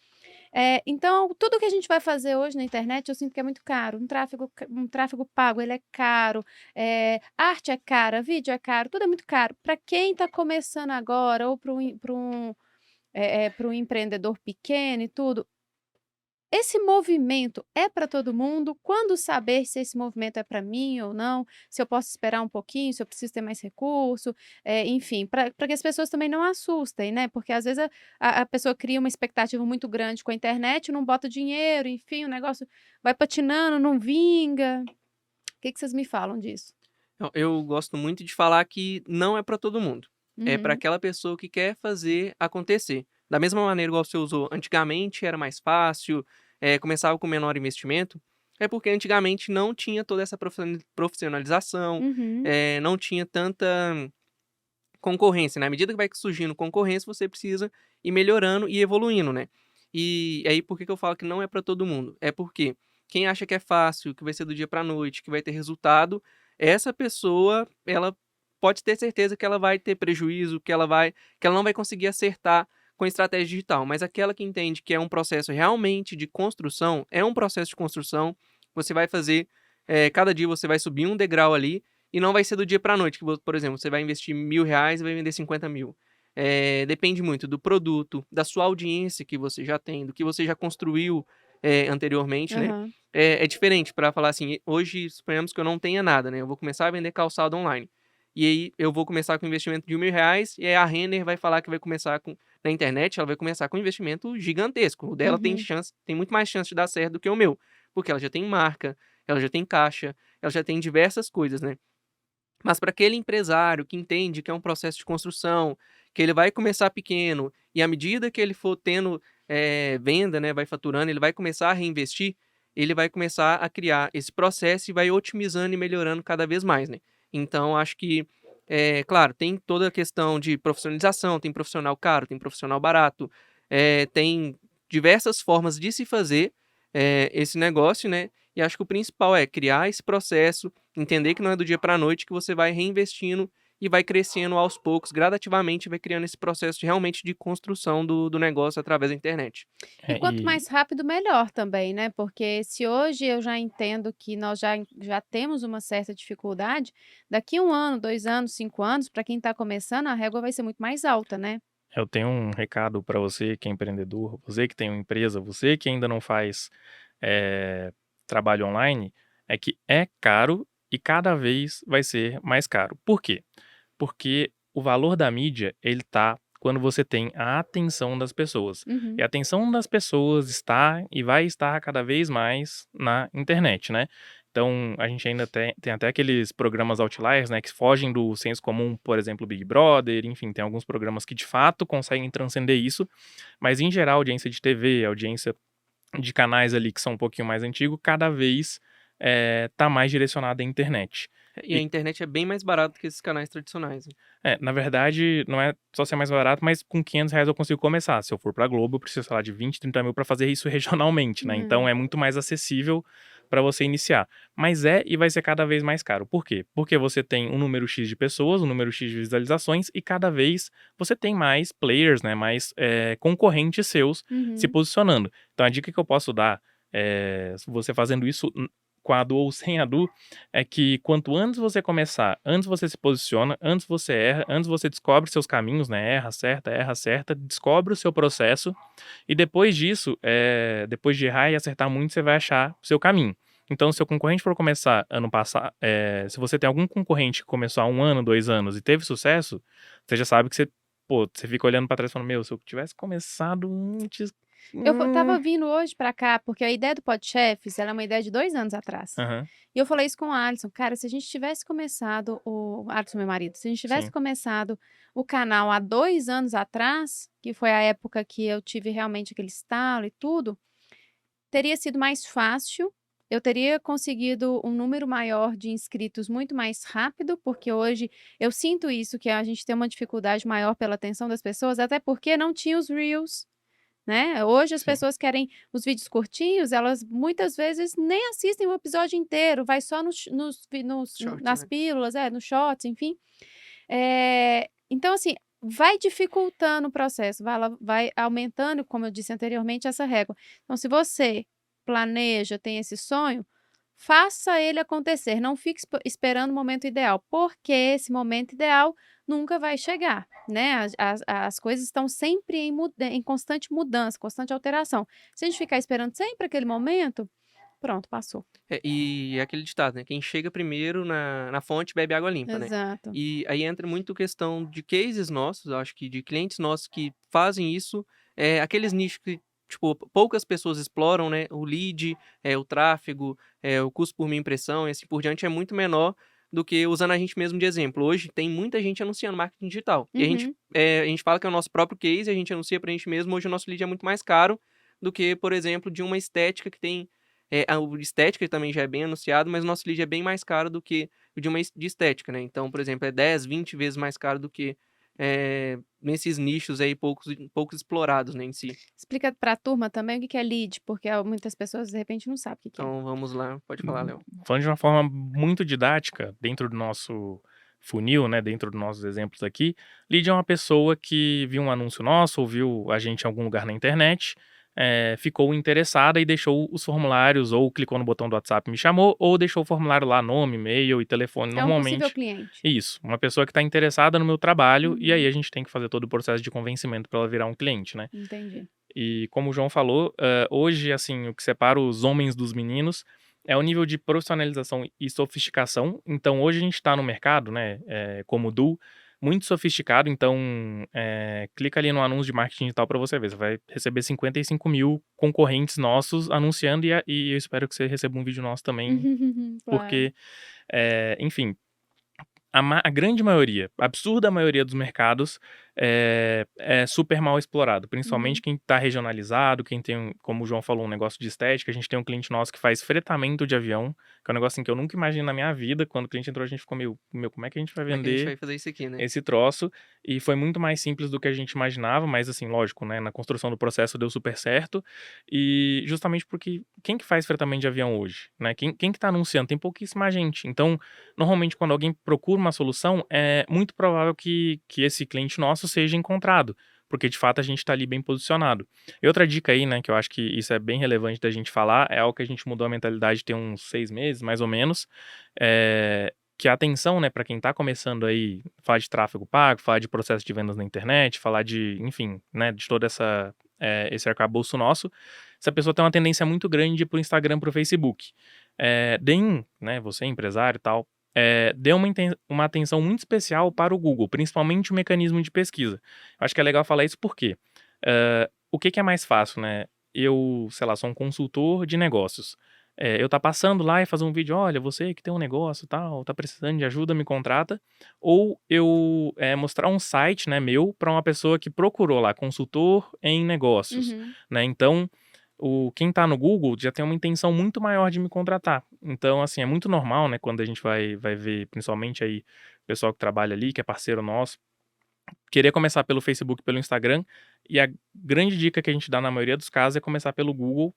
S1: Então, tudo que a gente vai fazer hoje na internet, eu sinto que é muito caro. Um tráfego pago, ele é caro. Arte é cara, vídeo é caro, tudo é muito caro. Para quem está começando agora, ou para um empreendedor pequeno e tudo, esse movimento é para todo mundo? Quando saber se esse movimento é para mim ou não? Se eu posso esperar um pouquinho, se eu preciso ter mais recurso, enfim, para que as pessoas também não assustem, né? Porque às vezes a pessoa cria uma expectativa muito grande com a internet, não bota dinheiro, enfim, o negócio vai patinando, não vinga. O que vocês me falam disso?
S2: Eu gosto muito de falar que não é para todo mundo. É para
S1: Uhum,
S2: aquela pessoa que quer fazer acontecer. Da mesma maneira igual você usou, antigamente era mais fácil, começava com menor investimento, é porque antigamente não tinha toda essa profissionalização,
S1: uhum,
S2: não tinha tanta concorrência, né, à medida que vai surgindo concorrência, você precisa ir melhorando e evoluindo, né. E aí por que que eu falo que não é para todo mundo? É porque quem acha que é fácil, que vai ser do dia para noite, que vai ter resultado, essa pessoa, ela pode ter certeza que ela vai ter prejuízo, que ela não vai conseguir acertar com estratégia digital, mas aquela que entende que é um processo realmente de construção, é um processo de construção, você vai fazer, cada dia você vai subir um degrau ali, e não vai ser do dia para a noite, por exemplo, você vai investir R$ 1.000 e vai vender 50.000. Depende muito do produto, da sua audiência que você já tem, do que você já construiu, anteriormente, né.
S1: aham,
S2: É diferente para falar assim, hoje suponhamos que eu não tenha nada, né, eu vou começar a vender calçado online. E aí eu vou começar com investimento de R$ 1.000 e aí a Renner vai falar que vai começar na internet, ela vai começar com um investimento gigantesco. O dela
S1: uhum.
S2: tem muito mais chance de dar certo do que o meu, porque ela já tem marca, ela já tem caixa, ela já tem diversas coisas, né. Mas para aquele empresário que entende que é um processo de construção, que ele vai começar pequeno e à medida que ele for tendo, venda, né, vai faturando, ele vai começar a reinvestir, ele vai começar a criar esse processo e vai otimizando e melhorando cada vez mais, né. Então acho que Claro, tem toda a questão de profissionalização, tem profissional caro, tem profissional barato, tem diversas formas de se fazer, esse negócio, né, e acho que o principal é criar esse processo, entender que não é do dia para a noite, que você vai reinvestindo e vai crescendo aos poucos, gradativamente, vai criando esse processo de realmente de construção do negócio através da internet.
S1: E
S3: É,
S1: quanto mais rápido, melhor também, né? Porque se hoje eu já entendo que nós já temos uma certa dificuldade, daqui 1 ano, 2 anos, 5 anos, para quem está começando, a régua vai ser muito mais alta, né?
S3: eu tenho um recado para você que é empreendedor, você que tem uma empresa, você que ainda não faz eh, trabalho online, é que é caro e cada vez vai ser mais caro. Por quê? Porque o valor da mídia, ele tá quando você tem a atenção das pessoas. E
S1: Uhum.
S3: a atenção das pessoas está e vai estar cada vez mais na internet, né? Então, a gente ainda tem até aqueles programas outliers, né, que fogem do senso comum, por exemplo, Big Brother, enfim, tem alguns programas que de fato conseguem transcender isso, mas em geral, a audiência de TV, a audiência de canais ali que são um pouquinho mais antigos, cada vez tá mais direcionada à internet.
S2: E a internet é bem mais barata que esses canais tradicionais, né.
S3: Na verdade, não é só ser mais barato, mas com R$ 500 eu consigo começar. Se eu for pra Globo, eu preciso, sei lá, de 20, 30 mil pra fazer isso regionalmente, né? Então
S1: É.
S3: é muito mais acessível pra você iniciar. Mas e vai ser cada vez mais caro. Por quê? Porque você tem um número X de pessoas, um número X de visualizações e cada vez você tem mais players, né? Mais concorrentes seus se
S1: Uhum.
S3: posicionando. Então a dica que eu posso dar, você fazendo isso com a Adu ou sem a Adu, é que quanto antes você começar, antes você se posiciona, antes você erra, antes você descobre seus caminhos, né? Erra, acerta, descobre o seu processo e depois disso, depois de errar e acertar muito, você vai achar o seu caminho. Então, se o concorrente for começar ano passado, se você tem algum concorrente que começou há 1 ano, 2 anos e teve sucesso, você já sabe que você fica olhando pra trás e falando, meu, se eu tivesse começado antes.
S1: Tava vindo hoje pra cá, porque a ideia do Podchefs, ela é uma ideia de 2 anos atrás.
S3: Aham,
S1: E eu falei isso com o Alisson: "Cara, se a gente tivesse começado", o Alisson, meu marido, "se a gente tivesse
S3: sim,
S1: começado o canal há 2 anos atrás", que foi a época que eu tive realmente aquele estalo e tudo, teria sido mais fácil, eu teria conseguido um número maior de inscritos muito mais rápido, porque hoje eu sinto isso, que a gente tem uma dificuldade maior pela atenção das pessoas, até porque não tinha os reels, né. Hoje as
S3: sim.
S1: pessoas querem os vídeos curtinhos, elas muitas vezes nem assistem o episódio inteiro, vai só
S2: Short,
S1: nas
S2: né.
S1: pílulas, nos shorts, enfim. Então assim, vai dificultando o processo, vai aumentando, como eu disse anteriormente, essa régua. Então se você planeja, tem esse sonho, faça ele acontecer, não fique esperando o momento ideal, porque esse momento ideal nunca vai chegar, né, as coisas estão sempre em constante mudança, constante alteração. Se a gente ficar esperando sempre aquele momento, pronto, passou.
S2: E é aquele ditado, né, quem chega primeiro na fonte bebe água limpa, né.
S1: Exato.
S2: E aí entra muito questão de cases nossos, eu acho que de clientes nossos que fazem isso, aqueles nichos que, tipo, poucas pessoas exploram, né, o lead, o tráfego, o custo por minha impressão e assim por diante é muito menor do que usando a gente mesmo de exemplo. Hoje tem muita gente anunciando marketing digital, e
S1: Uhum.
S2: a gente fala que é o nosso próprio case, a gente anuncia pra gente mesmo, hoje o nosso lead é muito mais caro do que, por exemplo, de uma estética que tem o estética também já é bem anunciado, mas o nosso lead é bem mais caro do que o de uma de estética, né. Então, por exemplo, é 10, 20 vezes mais caro do que, nesses nichos aí poucos explorados, né, em si.
S1: Explica para a turma também o que que é lead, porque muitas pessoas de repente não sabem o que que é.
S2: Então vamos lá, pode falar, Léo.
S3: Falando de uma forma muito didática, dentro do nosso funil, né, dentro dos nossos exemplos aqui, lead é uma pessoa que viu um anúncio nosso, ou viu a gente em algum lugar na internet, ficou interessada e deixou os formulários, ou clicou no botão do WhatsApp e me chamou, ou deixou o formulário lá, nome, e-mail e telefone,
S1: É um possível
S3: normalmente.
S1: cliente.
S3: Isso, uma pessoa que está interessada no meu trabalho, e aí
S1: Uhum,
S3: a gente tem que fazer todo o processo de convencimento para ela virar um cliente, né.
S1: entendi.
S3: E como o João falou, hoje, assim, o que separa os homens dos meninos é o nível de profissionalização e sofisticação. Então, hoje a gente está no mercado, né, como o Du, muito sofisticado. Então, clica ali no anúncio de marketing digital para você ver. Você vai receber 55 mil concorrentes nossos anunciando e eu espero que você receba um vídeo nosso também,
S1: Claro.
S3: porque, enfim, a grande maioria, a absurda maioria dos mercados, é super mal explorado,
S1: Uhum.
S3: principalmente quem está regionalizado, quem tem, como o João falou, um negócio de estética. A gente tem um cliente nosso que faz fretamento de avião, que é um negócio assim, que eu nunca imaginei na minha vida. Quando o cliente entrou, a gente ficou meio, como é que a gente vai
S2: Como é que a gente
S3: vender
S2: vai fazer isso aqui, né?
S3: esse troço? E foi muito mais simples do que a gente imaginava, mas assim, lógico, né, na construção do processo deu super certo, e justamente porque quem que faz fretamento de avião hoje, né? Quem que tá anunciando? Tem pouquíssima gente. Então, normalmente quando alguém procura uma solução, é muito provável que esse cliente nosso seja encontrado, porque de fato a gente tá ali bem posicionado. E outra dica aí, né, que eu acho que isso é bem relevante da gente falar, é algo que a gente mudou a mentalidade tem uns 6 meses, mais ou menos, que a atenção, né, para quem tá começando aí, falar de tráfego pago, falar de processo de vendas na internet, falar de, enfim, né, de toda esse arcabouço nosso, essa pessoa tem uma tendência muito grande de ir pro Instagram, pro Facebook. Deem, né, você é empresário e tal, dê uma atenção muito especial para o Google, principalmente o mecanismo de pesquisa. Eu acho que é legal falar isso porque o que que é mais fácil, né? Eu, sei lá, sou um consultor de negócios. Eu tá passando lá e fazer um vídeo, olha, você que tem um negócio e tal, tá precisando de ajuda, me contrata. Ou eu mostrar um site, né, meu, para uma pessoa que procurou lá, consultor em negócios,
S1: Uhum.
S3: né? Então, quem tá no Google já tem uma intenção muito maior de me contratar. Então, assim, é muito normal, né, quando a gente vai ver, principalmente aí, o pessoal que trabalha ali, que é parceiro nosso, querer começar pelo Facebook, pelo Instagram, e a grande dica que a gente dá na maioria dos casos é começar pelo Google,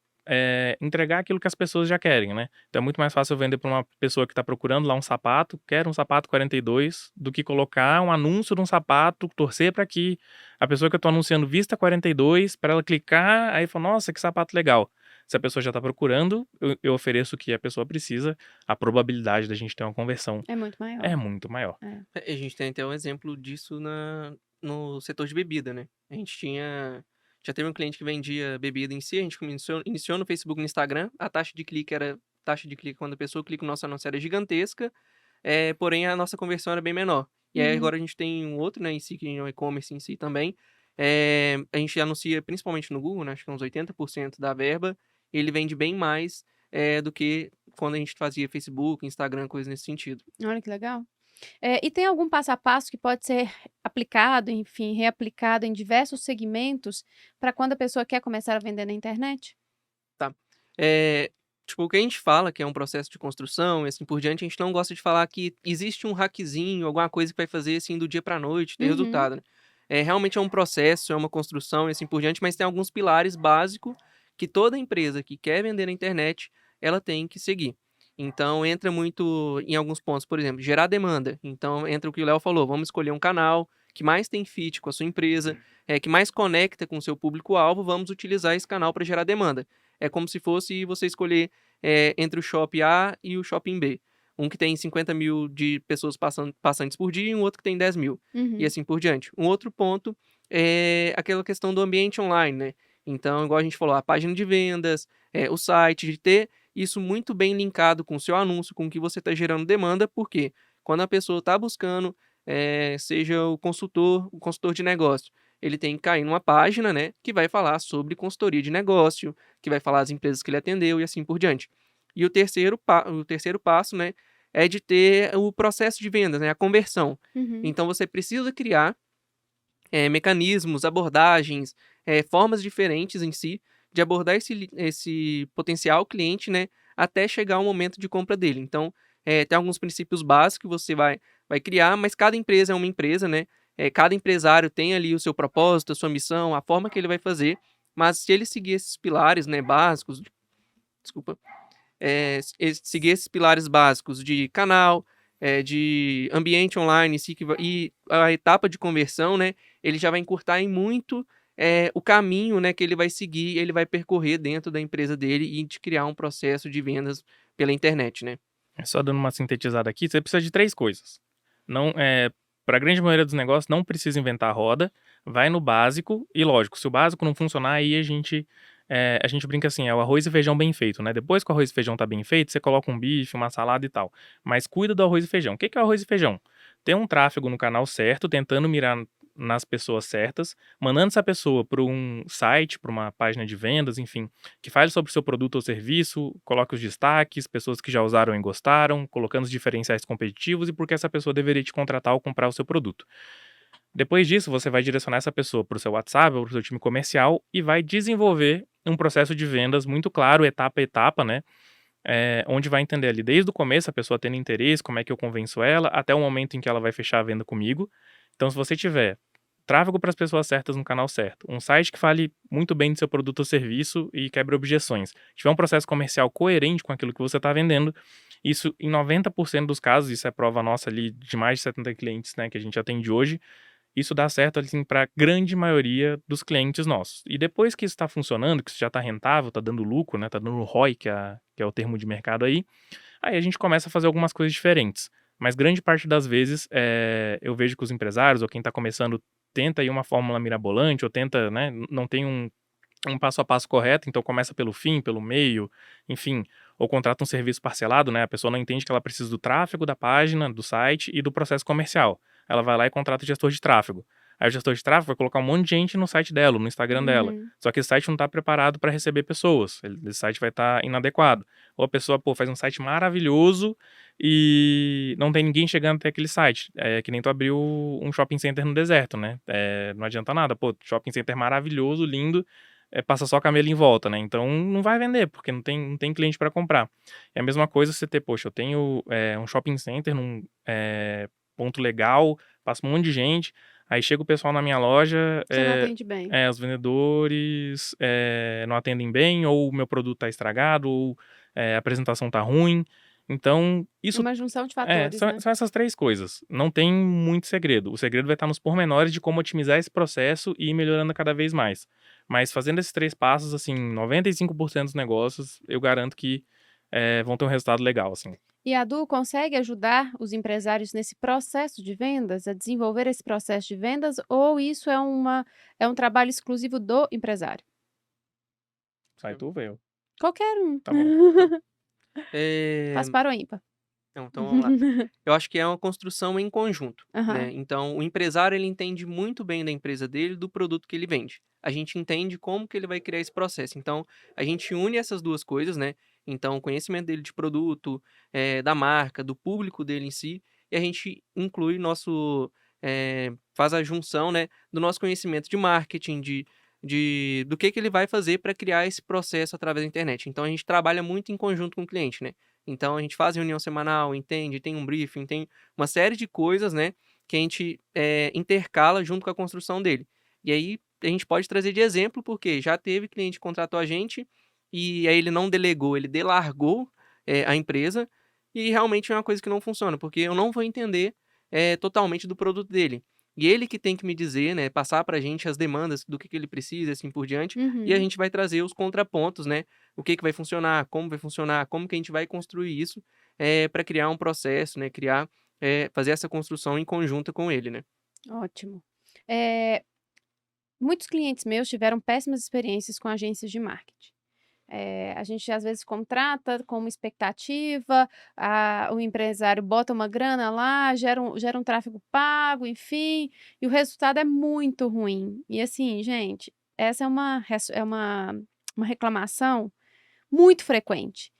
S3: entregar aquilo que as pessoas já querem, né. Então é muito mais fácil eu vender para uma pessoa que está procurando lá um sapato, quer um sapato 42, do que colocar um anúncio de um sapato, torcer para que a pessoa que eu estou anunciando vista 42, para ela clicar, aí fala: "Nossa, que sapato legal". Se a pessoa já está procurando, eu ofereço o que a pessoa precisa, a probabilidade da gente ter uma conversão
S1: É muito maior.
S3: é muito maior.
S1: É.
S2: A gente tem até um exemplo disso no setor de bebida, né? Já teve um cliente que vendia bebida em si, a gente iniciou no Facebook e no Instagram, a taxa de clique quando a pessoa clica no nosso anúncio era gigantesca, porém a nossa conversão era bem menor. E aí
S1: Uhum.
S2: agora a gente tem um outro, né, em si, que é o e-commerce em si também, a gente anuncia principalmente no Google, né, acho que uns 80% da verba, ele vende bem mais, do que quando a gente fazia Facebook, Instagram, coisas nesse sentido.
S1: Olha que legal. E tem algum passo a passo que pode ser aplicado, enfim, reaplicado em diversos segmentos para quando a pessoa quer começar a vender na internet?
S2: Tá. Tipo, o que a gente fala que é um processo de construção e assim por diante, a gente não gosta de falar que existe um hackzinho, alguma coisa que vai fazer, assim, do dia pra noite, ter
S1: Uhum.
S2: resultado, né. Realmente é um processo, é uma construção e assim por diante, mas tem alguns pilares básicos que toda empresa que quer vender na internet, ela tem que seguir. Então entra muito em alguns pontos, por exemplo, gerar demanda. Então entra o que o Léo falou, vamos escolher um canal que mais tem fit com a sua empresa, que mais conecta com o seu público-alvo, vamos utilizar esse canal para gerar demanda. É como se fosse você escolher, entre o shopping A e o shopping B. Um que tem 50.000 de pessoas passantes por dia e um outro que tem 10.000, e
S1: Uhum.
S2: assim por diante. Um outro ponto é aquela questão do ambiente online, né. Então, igual a gente falou, a página de vendas, o site, de ter isso muito bem linkado com o seu anúncio, com o que você está gerando demanda, porque quando a pessoa está buscando, seja o consultor de negócio, ele tem que cair numa página, né, que vai falar sobre consultoria de negócio, que vai falar as empresas que ele atendeu e assim por diante. E o terceiro passo, né, é de ter o processo de vendas, né, a conversão.
S1: Uhum.
S2: Então você precisa criar, mecanismos, abordagens, formas diferentes em si, de abordar esse potencial cliente, né, até chegar ao momento de compra dele. Então, tem alguns princípios básicos que você vai criar, mas cada empresa é uma empresa, né, cada empresário tem ali o seu propósito, a sua missão, a forma que ele vai fazer, mas se ele seguir esses pilares, né, básicos, desculpa, seguir esses pilares básicos de canal, de ambiente online em si, e a etapa de conversão, né, ele já vai encurtar em muito, o caminho, né, que ele vai seguir, ele vai percorrer dentro da empresa dele e de criar um processo de vendas pela internet, né.
S3: Só dando uma sintetizada aqui, você precisa de 3 coisas. Não, pra grande maioria dos negócios, não precisa inventar a roda, vai no básico e lógico, se o básico não funcionar, aí a gente brinca assim, é o arroz e feijão bem feito, né, depois que o arroz e feijão tá bem feito, você coloca um bife, uma salada e tal, mas cuida do arroz e feijão. O que que é o arroz e feijão? Ter um tráfego no canal certo, tentando mirar nas pessoas certas, mandando essa pessoa para um site, para uma página de vendas, enfim, que fale sobre o seu produto ou serviço, coloque os destaques, pessoas que já usaram e gostaram, colocando os diferenciais competitivos e por que essa pessoa deveria te contratar ou comprar o seu produto. Depois disso, você vai direcionar essa pessoa para o seu WhatsApp ou para o seu time comercial e vai desenvolver um processo de vendas muito claro, etapa a etapa, né? Onde vai entender ali desde o começo a pessoa tendo interesse, como é que eu convenço ela, até o momento em que ela vai fechar a venda comigo. Então, se você tiver tráfego para as pessoas certas no canal certo, um site que fale muito bem do seu produto ou serviço e quebre objeções, tiver um processo comercial coerente com aquilo que você está vendendo, isso em 90% dos casos, isso é prova nossa ali de mais de 70 clientes, né, que a gente atende hoje, isso dá certo assim para a grande maioria dos clientes nossos. E depois que isso está funcionando, que isso já está rentável, está dando lucro, né, está dando ROI, que é o termo de mercado aí a gente começa a fazer algumas coisas diferentes. Mas grande parte das vezes eu vejo que os empresários ou quem está começando tenta aí uma fórmula mirabolante ou tenta, né, não tem um passo a passo correto, então começa pelo fim, pelo meio, enfim, ou contrata um serviço parcelado, né? A pessoa não entende que ela precisa do tráfego da página, do site e do processo comercial. Ela vai lá e contrata o gestor de tráfego. Aí o gestor de tráfego vai colocar um monte de gente no site dela, no Instagram dela.
S1: Uhum.
S3: Só que esse site não está preparado para receber pessoas. Esse site vai estar inadequado. Ou a pessoa, faz um site maravilhoso e não tem ninguém chegando até aquele site. É que nem tu abriu um shopping center no deserto, né? Não adianta nada. Shopping center maravilhoso, lindo, passa só camelo em volta, né? Então não vai vender, porque não tem cliente para comprar. É a mesma coisa você ter, poxa, eu tenho um shopping center num ponto legal, passa um monte de gente, aí chega o pessoal na minha loja,
S1: Você não atende bem.
S3: os vendedores não atendem bem, ou o meu produto tá estragado, ou a apresentação tá ruim. Então, isso
S1: Uma junção de fatores,
S3: são,
S1: né?
S3: são essas três coisas. Não tem muito segredo. O segredo vai estar nos pormenores de como otimizar esse processo e ir melhorando cada vez mais. Mas fazendo esses três passos, assim, 95% dos negócios, eu garanto que vão ter um resultado legal, assim.
S1: E a Du consegue ajudar os empresários nesse processo de vendas, a desenvolver esse processo de vendas, ou isso é um trabalho exclusivo do empresário?
S3: Sai tu, veio.
S1: Qualquer um.
S3: Tá bom.
S2: É,
S1: Faz para o ímpar.
S2: não, então vamos lá. Eu acho que é uma construção em conjunto, né?
S1: Aham.
S2: Então, o empresário ele entende muito bem da empresa dele, do produto que ele vende. A gente entende como que ele vai criar esse processo. Então, a gente une essas duas coisas, né? Então, o conhecimento dele de produto, da marca, do público dele em si, e a gente inclui faz a junção, né, do nosso conhecimento de marketing, do que ele vai fazer para criar esse processo através da internet. Então, a gente trabalha muito em conjunto com o cliente, né? Então a gente faz reunião semanal, entende, tem um briefing, tem uma série de coisas, né, que a gente intercala junto com a construção dele. E aí a gente pode trazer de exemplo, porque já teve cliente que contratou a gente e aí ele não delegou, ele delargou a empresa e realmente é uma coisa que não funciona, porque eu não vou entender totalmente do produto dele. E ele que tem que me dizer, né, passar pra gente as demandas do que ele precisa, e assim por diante, e a
S1: Uhum.
S2: gente vai trazer os contrapontos, né, o que vai funcionar, como que a gente vai construir isso, para criar um processo, né, fazer essa construção em conjunto com ele, né.
S1: Ótimo. Eh, Muitos clientes meus tiveram péssimas experiências com agências de marketing. A gente às vezes contrata com uma expectativa, o empresário bota uma grana lá, gera um tráfego pago, enfim, e o resultado é muito ruim. E assim, gente, essa uma reclamação muito frequente.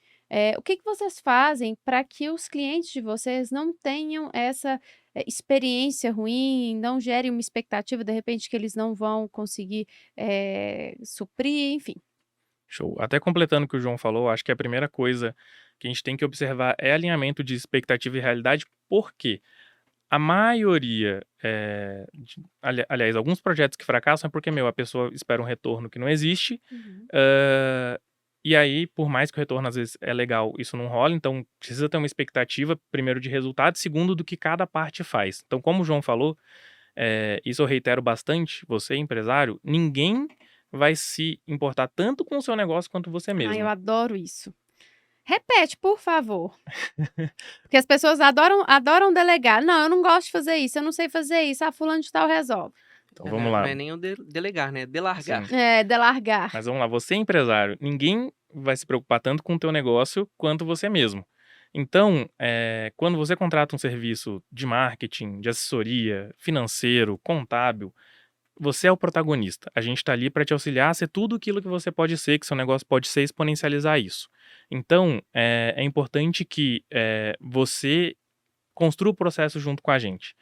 S1: O que que vocês fazem para que os clientes de vocês não tenham essa, experiência ruim, não gerem uma expectativa, de repente, que eles não vão conseguir, suprir, enfim?
S3: Show. Até completando o que o João falou, acho que a primeira coisa que a gente tem que observar é alinhamento de expectativa e realidade, porque a maioria, aliás, alguns projetos que fracassam é porque, a pessoa espera um retorno que não existe,
S1: Uhum.
S3: e aí, por mais que o retorno às vezes é legal, isso não rola, então precisa ter uma expectativa, primeiro, de resultado, segundo, do que cada parte faz. Então, como o João falou, isso eu reitero bastante, você empresário, ninguém vai se importar tanto com o seu negócio quanto você
S1: Ai, eu
S3: mesmo.
S1: adoro isso. Repete, por favor. Porque as pessoas adoram delegar. "Não, eu não gosto de fazer isso, eu não sei fazer isso. Ah, fulano de tal resolve".
S3: Então vamos
S2: Não
S3: lá.
S2: é nem o delegar, né, é delargar.
S3: Sim.
S1: É, delargar.
S3: Mas vamos lá, você empresário, ninguém vai se preocupar tanto com o teu negócio quanto você mesmo. Então, quando você contrata um serviço de marketing, de assessoria, financeiro, contábil, você é o protagonista. A gente está ali para te auxiliar a ser tudo aquilo que você pode ser, que seu negócio pode ser, exponencializar isso. Então, é importante que você construa o processo junto com a gente.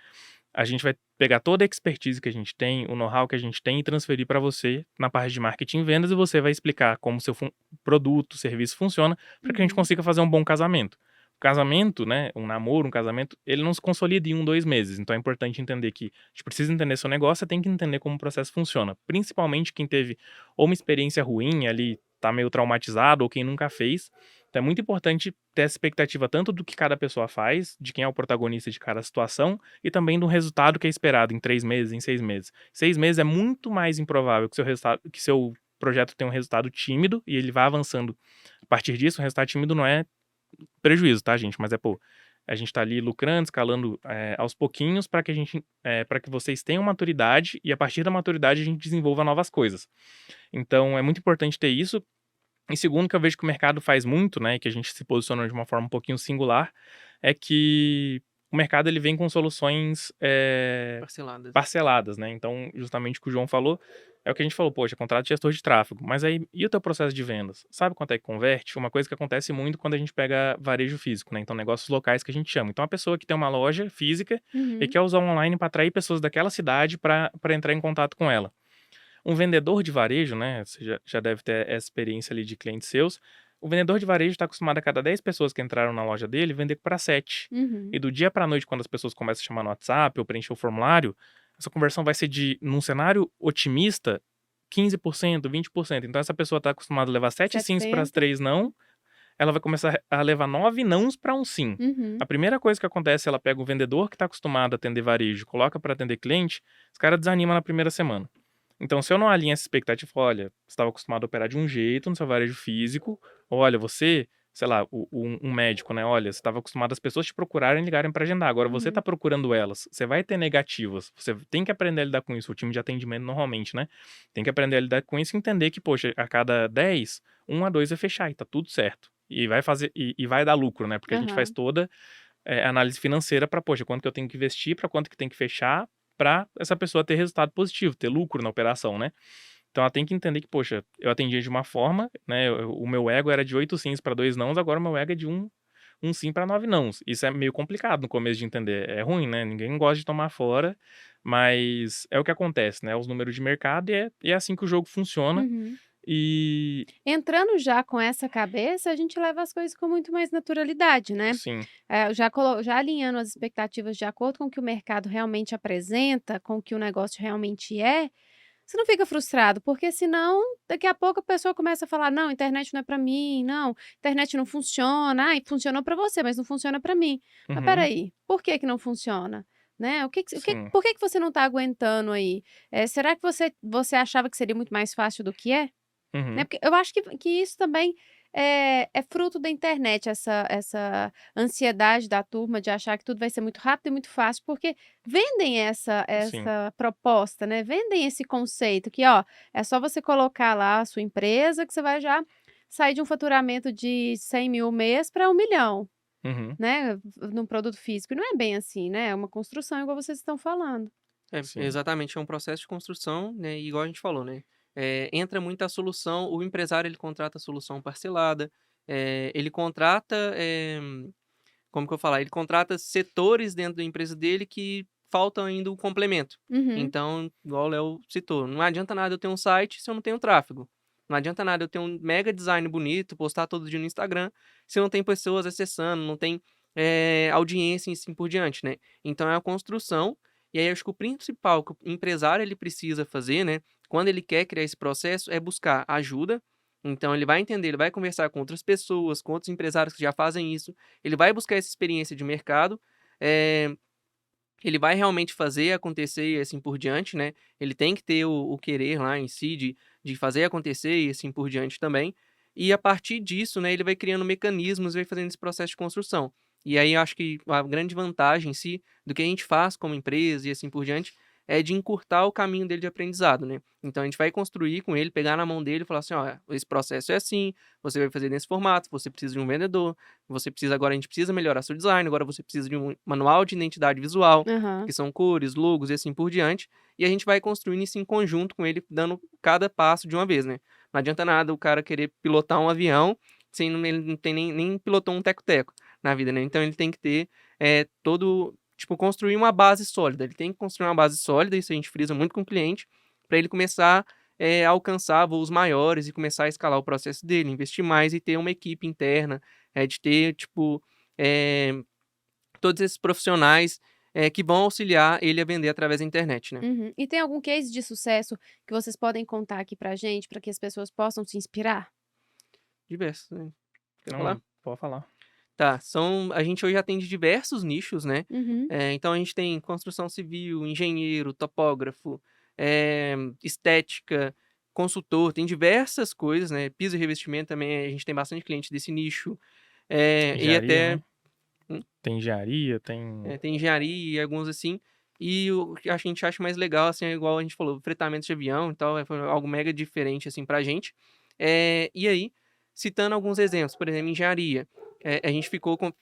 S3: A gente vai pegar toda a expertise que a gente tem, o know-how que a gente tem e transferir para você na parte de marketing e vendas, e você vai explicar como o seu produto, serviço funciona, para que a gente
S1: Uhum.
S3: consiga fazer um bom casamento. O casamento, né, um namoro, um casamento, ele não se consolida em 1, 2 meses. Então é importante entender que a gente precisa entender seu negócio, você tem que entender como o processo funciona. Principalmente quem teve ou uma experiência ruim ali, tá meio traumatizado, ou quem nunca fez. Então é muito importante ter essa expectativa tanto do que cada pessoa faz, de quem é o protagonista de cada situação, e também do resultado que é esperado em 3 meses, em 6 meses. 6 meses é muito mais improvável que seu projeto tenha um resultado tímido e ele vá avançando. A partir disso, o resultado tímido não é prejuízo, tá, gente? Mas pô, a gente tá ali lucrando, escalando aos pouquinhos para que para que vocês tenham maturidade e a partir da maturidade a gente desenvolva novas coisas. Então é muito importante ter isso. E segundo, que eu vejo que o mercado faz muito, né, e que a gente se posiciona de uma forma um pouquinho singular, é que o mercado ele vem com soluções
S2: Parceladas.
S3: parceladas, né? Então, justamente o que o João falou, é o que a gente falou, poxa, contrato de gestor de tráfego, mas aí, e o teu processo de vendas? Sabe quanto é que converte? Uma coisa que acontece muito quando a gente pega varejo físico, né? Então, negócios locais que a gente chama. Então, a pessoa que tem uma loja física e
S1: Uhum.
S3: quer usar o online para atrair pessoas daquela cidade para entrar em contato com ela. Um vendedor de varejo, né? Você já deve ter essa experiência ali de clientes seus. O vendedor de varejo está acostumado a cada 10 pessoas que entraram na loja dele vender para 7.
S1: Uhum.
S3: E do dia para a noite, quando as pessoas começam a chamar no WhatsApp ou preencher o formulário, essa conversão vai ser num cenário otimista, 15%, 20%. Então, essa pessoa está acostumada a levar 7 sims para as
S1: 70.
S3: 3 não, ela vai começar a levar 9 nãos para um sim.
S1: Uhum.
S3: A primeira coisa que acontece, ela pega o vendedor que está acostumado a atender varejo, coloca para atender cliente, os caras desanimam na primeira semana. Então, se eu não alinho essa expectativa, olha, você estava acostumado a operar de um jeito no seu varejo físico, olha, você, sei lá, um médico, né? Olha, você estava acostumado as pessoas te procurarem e ligarem para agendar. Agora você está
S1: Uhum.
S3: procurando elas, você vai ter negativas. Você tem que aprender a lidar com isso. O time de atendimento, normalmente, né? Tem que aprender a lidar com isso e entender que, poxa, a cada 10, 1 a 2 vai fechar e tá tudo certo. E vai fazer, e vai dar lucro, né? Porque a gente faz
S1: Aham.
S3: toda análise financeira para, poxa, quanto que eu tenho que investir, para quanto que tem que fechar, para essa pessoa ter resultado positivo, ter lucro na operação, né? Então ela tem que entender que, poxa, eu atendia de uma forma, né? O meu ego era de 8 sims para 2 nãos, agora o meu ego é de um sim para 9 nãos. Isso é meio complicado no começo de entender. É ruim, né? Ninguém gosta de tomar fora, mas é o que acontece, né? Os números de mercado e é assim que o jogo funciona.
S1: Uhum.
S3: E
S1: Entrando já com essa cabeça, a gente leva as coisas com muito mais naturalidade, né?
S3: sim,
S1: Já alinhando as expectativas de acordo com o que o mercado realmente apresenta, com o que o negócio realmente é, você não fica frustrado, porque senão daqui a pouco a pessoa começa a falar: não, internet não é para mim, não, internet não funciona, ai, funcionou para você, mas não funciona para mim. Mas
S3: uhum,
S1: peraí, por que que não funciona? Né?
S3: sim,
S1: Por que que você não está aguentando aí? Será que você achava que seria muito mais fácil do que é? Né,
S3: uhum,
S1: porque eu acho que isso também é fruto da internet, essa ansiedade da turma de achar que tudo vai ser muito rápido e muito fácil, porque vendem essa
S3: sim,
S1: essa proposta, né, vendem esse conceito que, ó, é só você colocar lá a sua empresa que você vai já sair de um faturamento de 100.000 mês para 1.000.000,
S3: uhum,
S1: né, num produto físico. E não é bem assim, né, é uma construção igual vocês estão falando.
S2: É,
S3: sim,
S2: exatamente, é um processo de construção, né, e igual a gente falou, né, entra muita solução, o empresário ele contrata a solução parcelada, ele contrata, como que eu falar, ele contrata setores dentro da empresa dele que faltam ainda o complemento.
S1: Uhum,
S2: Então, igual o Léo citou, não adianta nada eu ter um site se eu não tenho tráfego. Não adianta nada eu ter um mega design bonito, postar todo dia no Instagram, se não tem pessoas acessando, não tem audiência e assim por diante, né? Então é a construção, e aí acho que o principal que o empresário ele precisa fazer, né, quando ele quer criar esse processo, é buscar ajuda. Então ele vai entender, ele vai conversar com outras pessoas, com outros empresários que já fazem isso, ele vai buscar essa experiência de mercado, eh, ele vai realmente fazer acontecer e assim por diante, né, ele tem que ter o querer lá em si de fazer acontecer e assim por diante também, e a partir disso, né, ele vai criando mecanismos, vai fazendo esse processo de construção. E aí eu acho que a grande vantagem em si, do que a gente faz como empresa e assim por diante, é de encurtar o caminho dele de aprendizado, né. Então a gente vai construir com ele, pegar na mão dele e falar assim: "Ó, esse processo é assim, você vai fazer nesse formato, você precisa de um vendedor, a gente precisa melhorar seu design, agora você precisa de um manual de identidade visual,
S1: aham.
S2: que são cores, logos e assim por diante, e a gente vai construindo isso em conjunto com ele, dando cada passo de uma vez, né. Não adianta nada o cara querer pilotar um avião, sem ele não tem nem pilotou um teco-teco na vida, né, então ele tem que ter, todo tipo, construir uma base sólida. Ele tem que construir uma base sólida, isso a gente frisa muito com o cliente, para ele começar a alcançar voos maiores e começar a escalar o processo dele, investir mais e ter uma equipe interna, de ter, tipo, todos esses profissionais que vão auxiliar ele a vender através da internet, né?
S1: Uhum. E tem algum case de sucesso que vocês podem contar aqui pra gente, para que as pessoas possam se inspirar?
S2: Diversos, né? Quer falar?
S3: Não, pode falar.
S2: Tá, a gente hoje atende diversos nichos, né?
S1: Uhum.
S2: Então a gente tem construção civil, engenheiro, topógrafo, estética, consultor, tem diversas coisas, né? Piso e revestimento também, a gente tem bastante cliente desse nicho. E
S3: Engenharia,
S2: até
S3: né? Tem engenharia, tem.
S2: tem engenharia e alguns assim. E o que a gente acha mais legal, assim, é igual a gente falou, fretamento de avião e tal, foi algo mega diferente, assim, pra gente. E aí, citando alguns exemplos, por exemplo, engenharia. A gente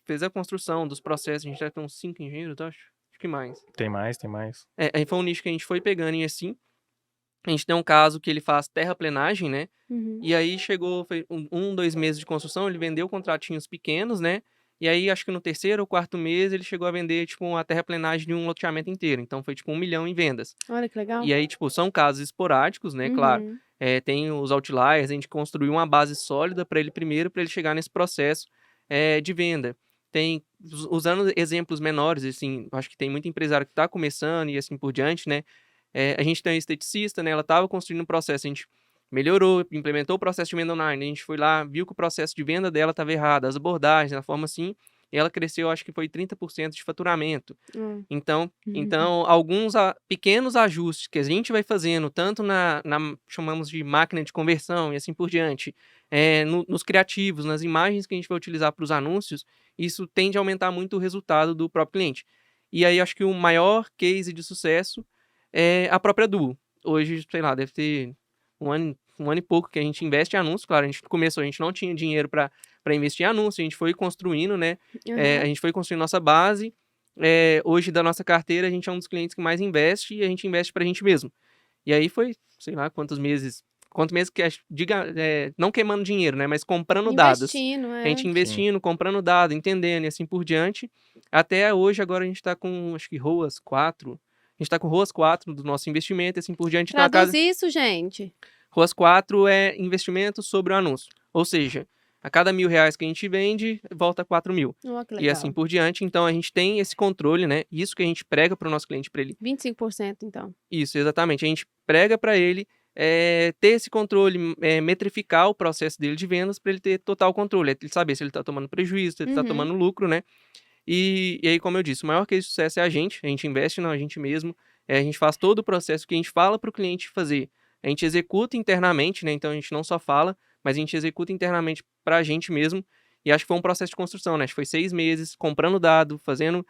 S2: fez a construção dos processos, a gente já tem uns 5 engenheiros, eu acho que mais.
S3: Tem mais, tem mais.
S2: Aí foi um nicho que a gente foi pegando e assim, a gente tem um caso que ele faz terraplenagem, né?
S1: Uhum.
S2: E aí foi 2 meses de construção, ele vendeu contratinhos pequenos, né? E aí, acho que no terceiro ou quarto mês, ele chegou a vender, tipo, uma terraplenagem de um loteamento inteiro. Então, foi, tipo, 1 milhão em vendas.
S1: Olha que legal.
S2: E aí, tipo, são casos esporádicos, né? Claro.
S1: Uhum.
S2: Tem os outliers, a gente construiu uma base sólida para ele primeiro, para ele chegar nesse processo de venda. Usando exemplos menores, assim, acho que tem muito empresário que está começando e assim por diante, né? A gente tem uma esteticista, né? Ela estava construindo um processo, a gente melhorou, implementou o processo de venda online, a gente foi lá, viu que o processo de venda dela estava errado, as abordagens, a forma assim, e ela cresceu, acho que foi 30% de faturamento. Então, alguns pequenos ajustes que a gente vai fazendo, tanto chamamos de máquina de conversão e assim por diante, nos criativos, nas imagens que a gente vai utilizar para os anúncios, isso tende a aumentar muito o resultado do próprio cliente. E aí, acho que o maior case de sucesso é a própria Duo. Hoje, sei lá, deve ter um ano e pouco que a gente investe em anúncios. Claro, a gente não tinha dinheiro para investir em anúncios, a gente foi construindo, né? A gente foi construindo nossa base. Hoje, da nossa carteira, a gente é um dos clientes que mais investe e a gente investe pra gente mesmo. E aí foi, sei lá, quantos meses que, não queimando dinheiro, né? Mas comprando dados.
S1: Investindo,
S2: A gente investindo, comprando dados, entendendo e assim por diante. Até hoje, agora a gente tá com, acho que ROAS 4. A gente tá com ROAS 4 do nosso investimento e assim por diante.
S1: Traduz isso, gente.
S2: ROAS 4 é investimento sobre o anúncio. Ou seja, a cada R$1.000 que a gente vende, volta 4 mil.
S1: Oh, que legal.
S2: E assim por diante. Então, a gente tem esse controle, né? Isso que a gente prega para o nosso cliente, para ele.
S1: 25%, então.
S2: Isso, exatamente. A gente prega para ele ter esse controle, metrificar o processo dele de vendas para ele ter total controle. Ele saber se ele está tomando prejuízo, se ele está tomando lucro, né? E aí, como eu disse, o maior case de sucesso é a gente investe na gente mesmo, a gente faz todo o processo que a gente fala para o cliente fazer. A gente executa internamente, né? Então a gente não só fala, mas a gente executa internamente para a gente mesmo. E acho que foi um processo de construção, né? Acho que foi 6 meses comprando dado, fazendo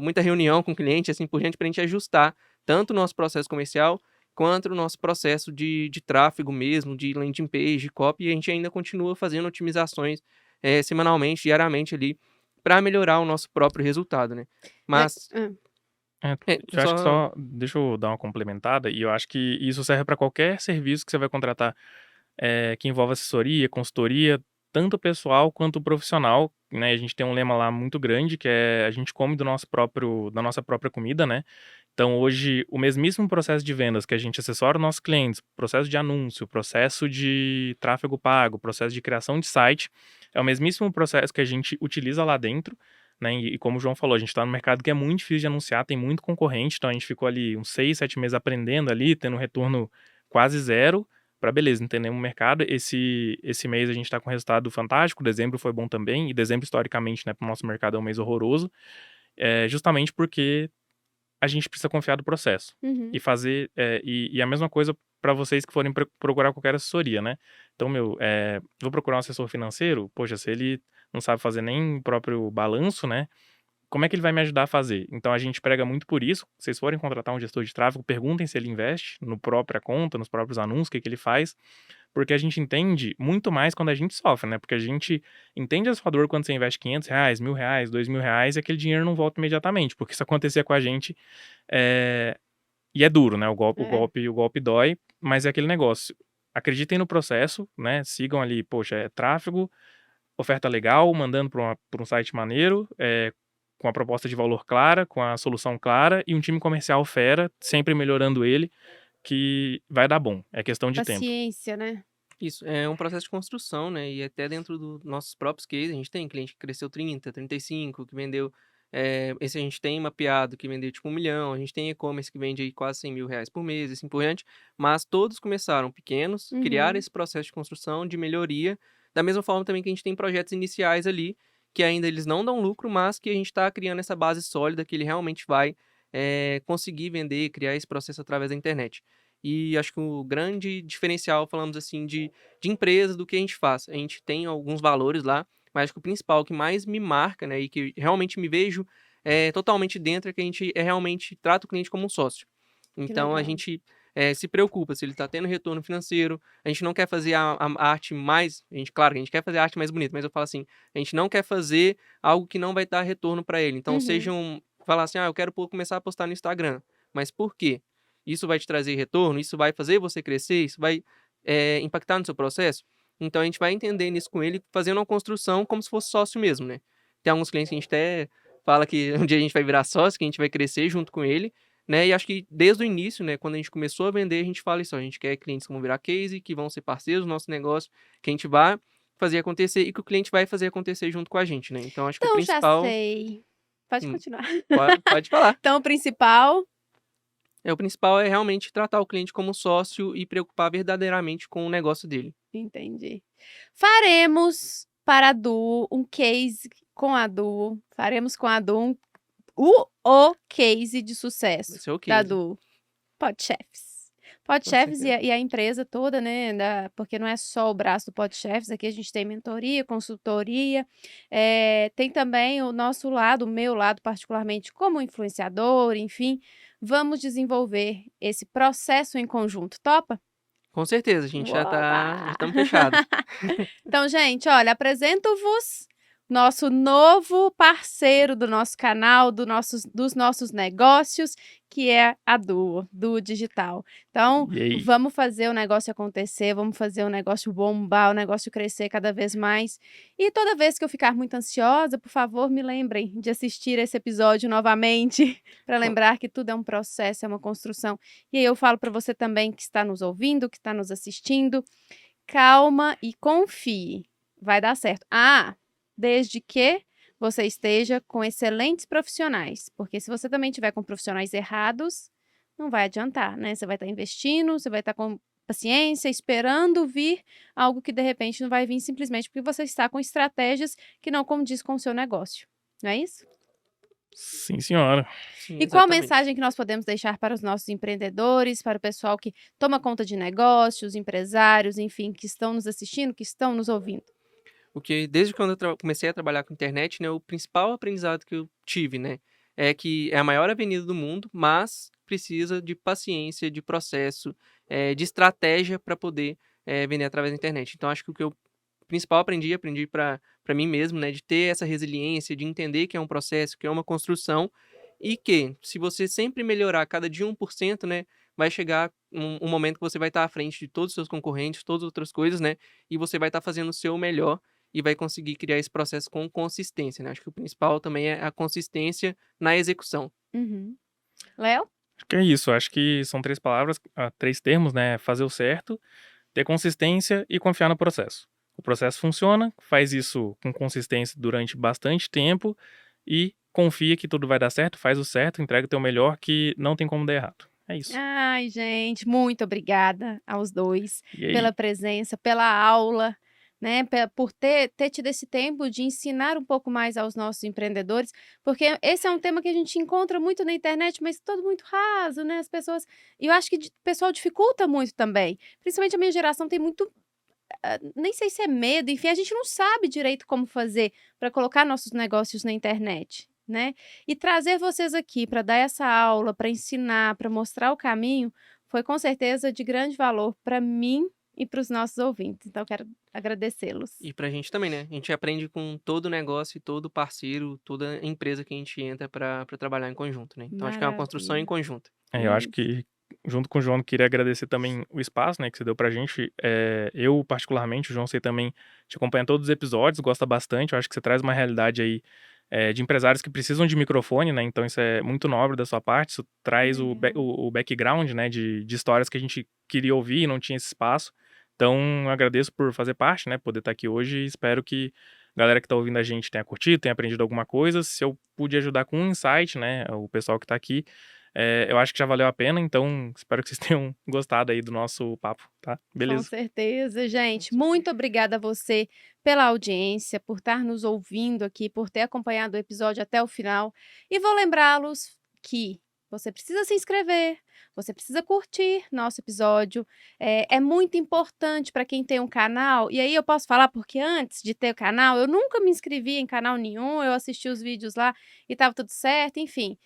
S2: muita reunião com o cliente, assim por diante, para a gente ajustar tanto o nosso processo comercial quanto o nosso processo de tráfego mesmo, de landing page, de copy. E a gente ainda continua fazendo otimizações semanalmente, diariamente ali, para melhorar o nosso próprio resultado, né? Mas
S3: eu acho que deixa eu dar uma complementada, e eu acho que isso serve para qualquer serviço que você vai contratar, que envolve assessoria, consultoria, tanto pessoal quanto profissional, né? A gente tem um lema lá muito grande, que é a gente come da nossa própria comida, né? Então, hoje, o mesmíssimo processo de vendas que a gente assessora os nossos clientes, processo de anúncio, processo de tráfego pago, processo de criação de site, é o mesmíssimo processo que a gente utiliza lá dentro, né? E como o João falou, a gente está no mercado que é muito difícil de anunciar, tem muito concorrente, então a gente ficou ali uns 6, 7 meses aprendendo ali, tendo um retorno quase zero, para beleza, entendemos o mercado. Esse mês a gente está com resultado fantástico, dezembro foi bom também, e dezembro, historicamente, né, para o nosso mercado é um mês horroroso, justamente porque a gente precisa confiar do processo e fazer, e a mesma coisa para vocês que forem procurar qualquer assessoria, né? Então, vou procurar um assessor financeiro, poxa, se ele não sabe fazer nem o próprio balanço, né? Como é que ele vai me ajudar a fazer? Então, a gente prega muito por isso. Se vocês forem contratar um gestor de tráfego, perguntem se ele investe no própria conta, nos próprios anúncios, o que ele faz, porque a gente entende muito mais quando a gente sofre, né? Porque a gente entende a sua dor quando você investe R$500, R$1.000, R$2.000 e aquele dinheiro não volta imediatamente, porque isso acontecia com a gente e é duro, né? O golpe dói, mas é aquele negócio. Acreditem no processo, né? Sigam ali, poxa, tráfego, oferta legal, mandando para um site maneiro, com a proposta de valor clara, com a solução clara e um time comercial fera, sempre melhorando ele, que vai dar bom. É questão de tempo.
S1: Paciência, né?
S2: Isso, é um processo de construção, né, e até dentro dos nossos próprios cases, a gente tem cliente que cresceu 30, 35, que vendeu, esse a gente tem mapeado, que vendeu tipo 1 milhão, a gente tem e-commerce que vende aí quase R$ 100.000 por mês e assim por diante, mas todos começaram pequenos, criaram
S1: Uhum.
S2: esse processo de construção, de melhoria, da mesma forma também que a gente tem projetos iniciais ali, que ainda eles não dão lucro, mas que a gente está criando essa base sólida que ele realmente vai, conseguir vender, criar esse processo através da internet. E acho que o grande diferencial, falamos assim, de empresa, do que a gente faz. A gente tem alguns valores lá, mas acho que o principal, que mais me marca, né, e que realmente me vejo totalmente dentro, é que a gente realmente trata o cliente como um sócio.
S1: Que
S2: Então, a
S1: legal.
S2: gente se preocupa se ele está tendo retorno financeiro. A gente não quer fazer a arte mais... Claro, que a gente quer fazer a arte mais bonita, mas eu falo assim, a gente não quer fazer algo que não vai dar retorno para ele. Então,
S1: Uhum.
S2: falar assim, eu quero começar a postar no Instagram. Mas por quê? Isso vai te trazer retorno? Isso vai fazer você crescer? Isso vai impactar no seu processo? Então a gente vai entender nisso com ele, fazendo uma construção como se fosse sócio mesmo, né? Tem alguns clientes que a gente até fala que um dia a gente vai virar sócio, que a gente vai crescer junto com ele, né? E acho que desde o início, né, quando a gente começou a vender, a gente fala isso, a gente quer clientes que vão virar case, que vão ser parceiros do nosso negócio, que a gente vai fazer acontecer e que o cliente vai fazer acontecer junto com a gente, né? Então acho que o
S1: Então já
S2: principal...
S1: sei. Pode
S2: Hum,
S1: continuar.
S2: pode falar.
S1: Então o principal
S2: O principal é realmente tratar o cliente como sócio e preocupar verdadeiramente com o negócio dele.
S1: entendi. Faremos para a Duo um case com a Duo. Faremos com a Duo o case de
S2: Vai
S1: sucesso
S2: ser o
S1: da
S2: case,
S1: Duo. Podchefs.
S2: com
S1: Podchefs
S2: certeza.
S1: e a empresa toda, né, porque não é só o braço do Podchefs, aqui a gente tem mentoria, consultoria, tem também o nosso lado, o meu lado particularmente como influenciador, enfim, vamos desenvolver esse processo em conjunto, topa?
S2: Com certeza, a gente já
S1: Oba!
S2: estamos fechado.
S1: Então, gente, olha, apresento-vos nosso novo parceiro do nosso canal, dos nossos negócios, que é a Duo Digital. Então,
S3: E aí?
S1: vamos fazer o negócio acontecer, vamos fazer o negócio bombar, o negócio crescer cada vez mais. E toda vez que eu ficar muito ansiosa, por favor, me lembrem de assistir esse episódio novamente, para
S2: Com
S1: lembrar que tudo é um processo, é uma construção. E aí eu falo para você também que está nos ouvindo, que está nos assistindo, calma e confie, vai dar certo. Desde que você esteja com excelentes profissionais, porque se você também tiver com profissionais errados, não vai adiantar, né? Você vai estar investindo, você vai estar com paciência, esperando vir algo que de repente não vai vir simplesmente porque você está com estratégias que não condiz com o seu negócio. Não é isso?
S3: Sim, senhora.
S2: Sim,
S1: E qual
S2: exatamente.
S1: mensagem que nós podemos deixar para os nossos empreendedores, para o pessoal que toma conta de negócios, empresários, enfim, que estão nos assistindo, que estão nos ouvindo?
S2: Porque desde quando eu comecei a trabalhar com internet, né, o principal aprendizado que eu tive, né, é que é a maior avenida do mundo, mas precisa de paciência, de processo, de estratégia para poder vender através da internet. Então acho que o que eu principal aprendi para mim mesmo, né, de ter essa resiliência, de entender que é um processo, que é uma construção e que se você sempre melhorar cada dia 1%, né, vai chegar um momento que você vai estar à frente de todos os seus concorrentes, todas as outras coisas, né, e você vai estar fazendo o seu melhor e vai conseguir criar esse processo com consistência, né. Acho que o principal também é a consistência na execução.
S1: Uhum. Léo?
S3: Acho que é isso. Acho que são 3 palavras, 3 termos, né? Fazer o certo, ter consistência e confiar no processo. O processo funciona, faz isso com consistência durante bastante tempo e confia que tudo vai dar certo, faz o certo, entrega o teu melhor que não tem como dar errado. É isso.
S1: Ai, gente, muito obrigada aos dois
S3: E aí?
S1: pela presença, pela aula, né, por ter tido esse tempo de ensinar um pouco mais aos nossos empreendedores, porque esse é um tema que a gente encontra muito na internet, mas todo muito raso, né? As pessoas. E eu acho que o pessoal dificulta muito também. Principalmente a minha geração tem muito. Nem sei se é medo, enfim, a gente não sabe direito como fazer para colocar nossos negócios na internet, né? E trazer vocês aqui para dar essa aula, para ensinar, para mostrar o caminho, foi com certeza de grande valor para mim e para os nossos ouvintes. Então, eu quero agradecê-los.
S2: E pra gente também, né, a gente aprende com todo negócio e todo parceiro, toda empresa que a gente entra para trabalhar em conjunto, né. Então acho que é uma construção em
S1: Maravilha.
S2: conjunto.
S3: Eu acho
S1: Isso.
S3: que, junto com o João, queria agradecer também o espaço, né, que você deu pra gente. Eu, particularmente, o João, você também te acompanha todos os episódios, gosta bastante. Eu acho que você traz uma realidade aí de empresários que precisam de microfone, né? Então isso é muito nobre da sua parte, isso traz
S1: Legal.
S3: o background, né, de histórias que a gente queria ouvir e não tinha esse espaço. Então eu agradeço por fazer parte, né, poder estar aqui hoje e espero que a galera que está ouvindo a gente tenha curtido, tenha aprendido alguma coisa. Se eu pude ajudar com um insight, né, o pessoal que está aqui, eu acho que já valeu a pena, então espero que vocês tenham gostado aí do nosso papo, tá?
S1: Com
S3: Beleza.
S1: certeza, gente.
S3: certeza.
S1: Muito obrigada a você pela audiência, por estar nos ouvindo aqui, por ter acompanhado o episódio até o final. E vou lembrá-los que você precisa se inscrever, você precisa curtir nosso episódio. É muito importante para quem tem um canal. E aí eu posso falar, porque antes de ter o canal, eu nunca me inscrevi em canal nenhum, eu assisti os vídeos lá e estava tudo certo, enfim.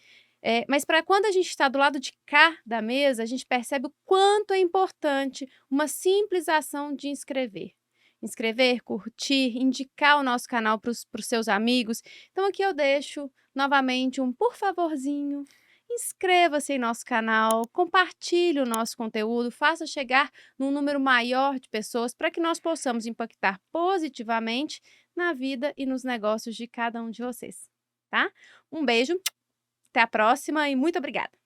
S1: Mas para quando a gente está do lado de cá da mesa, a gente percebe o quanto é importante uma simples ação de inscrever. Inscrever, curtir, indicar o nosso canal para os seus amigos. Então aqui eu deixo novamente um por favorzinho. Inscreva-se em nosso canal, compartilhe o nosso conteúdo, faça chegar num número maior de pessoas para que nós possamos impactar positivamente na vida e nos negócios de cada um de vocês, tá? Um beijo, até a próxima e muito obrigada!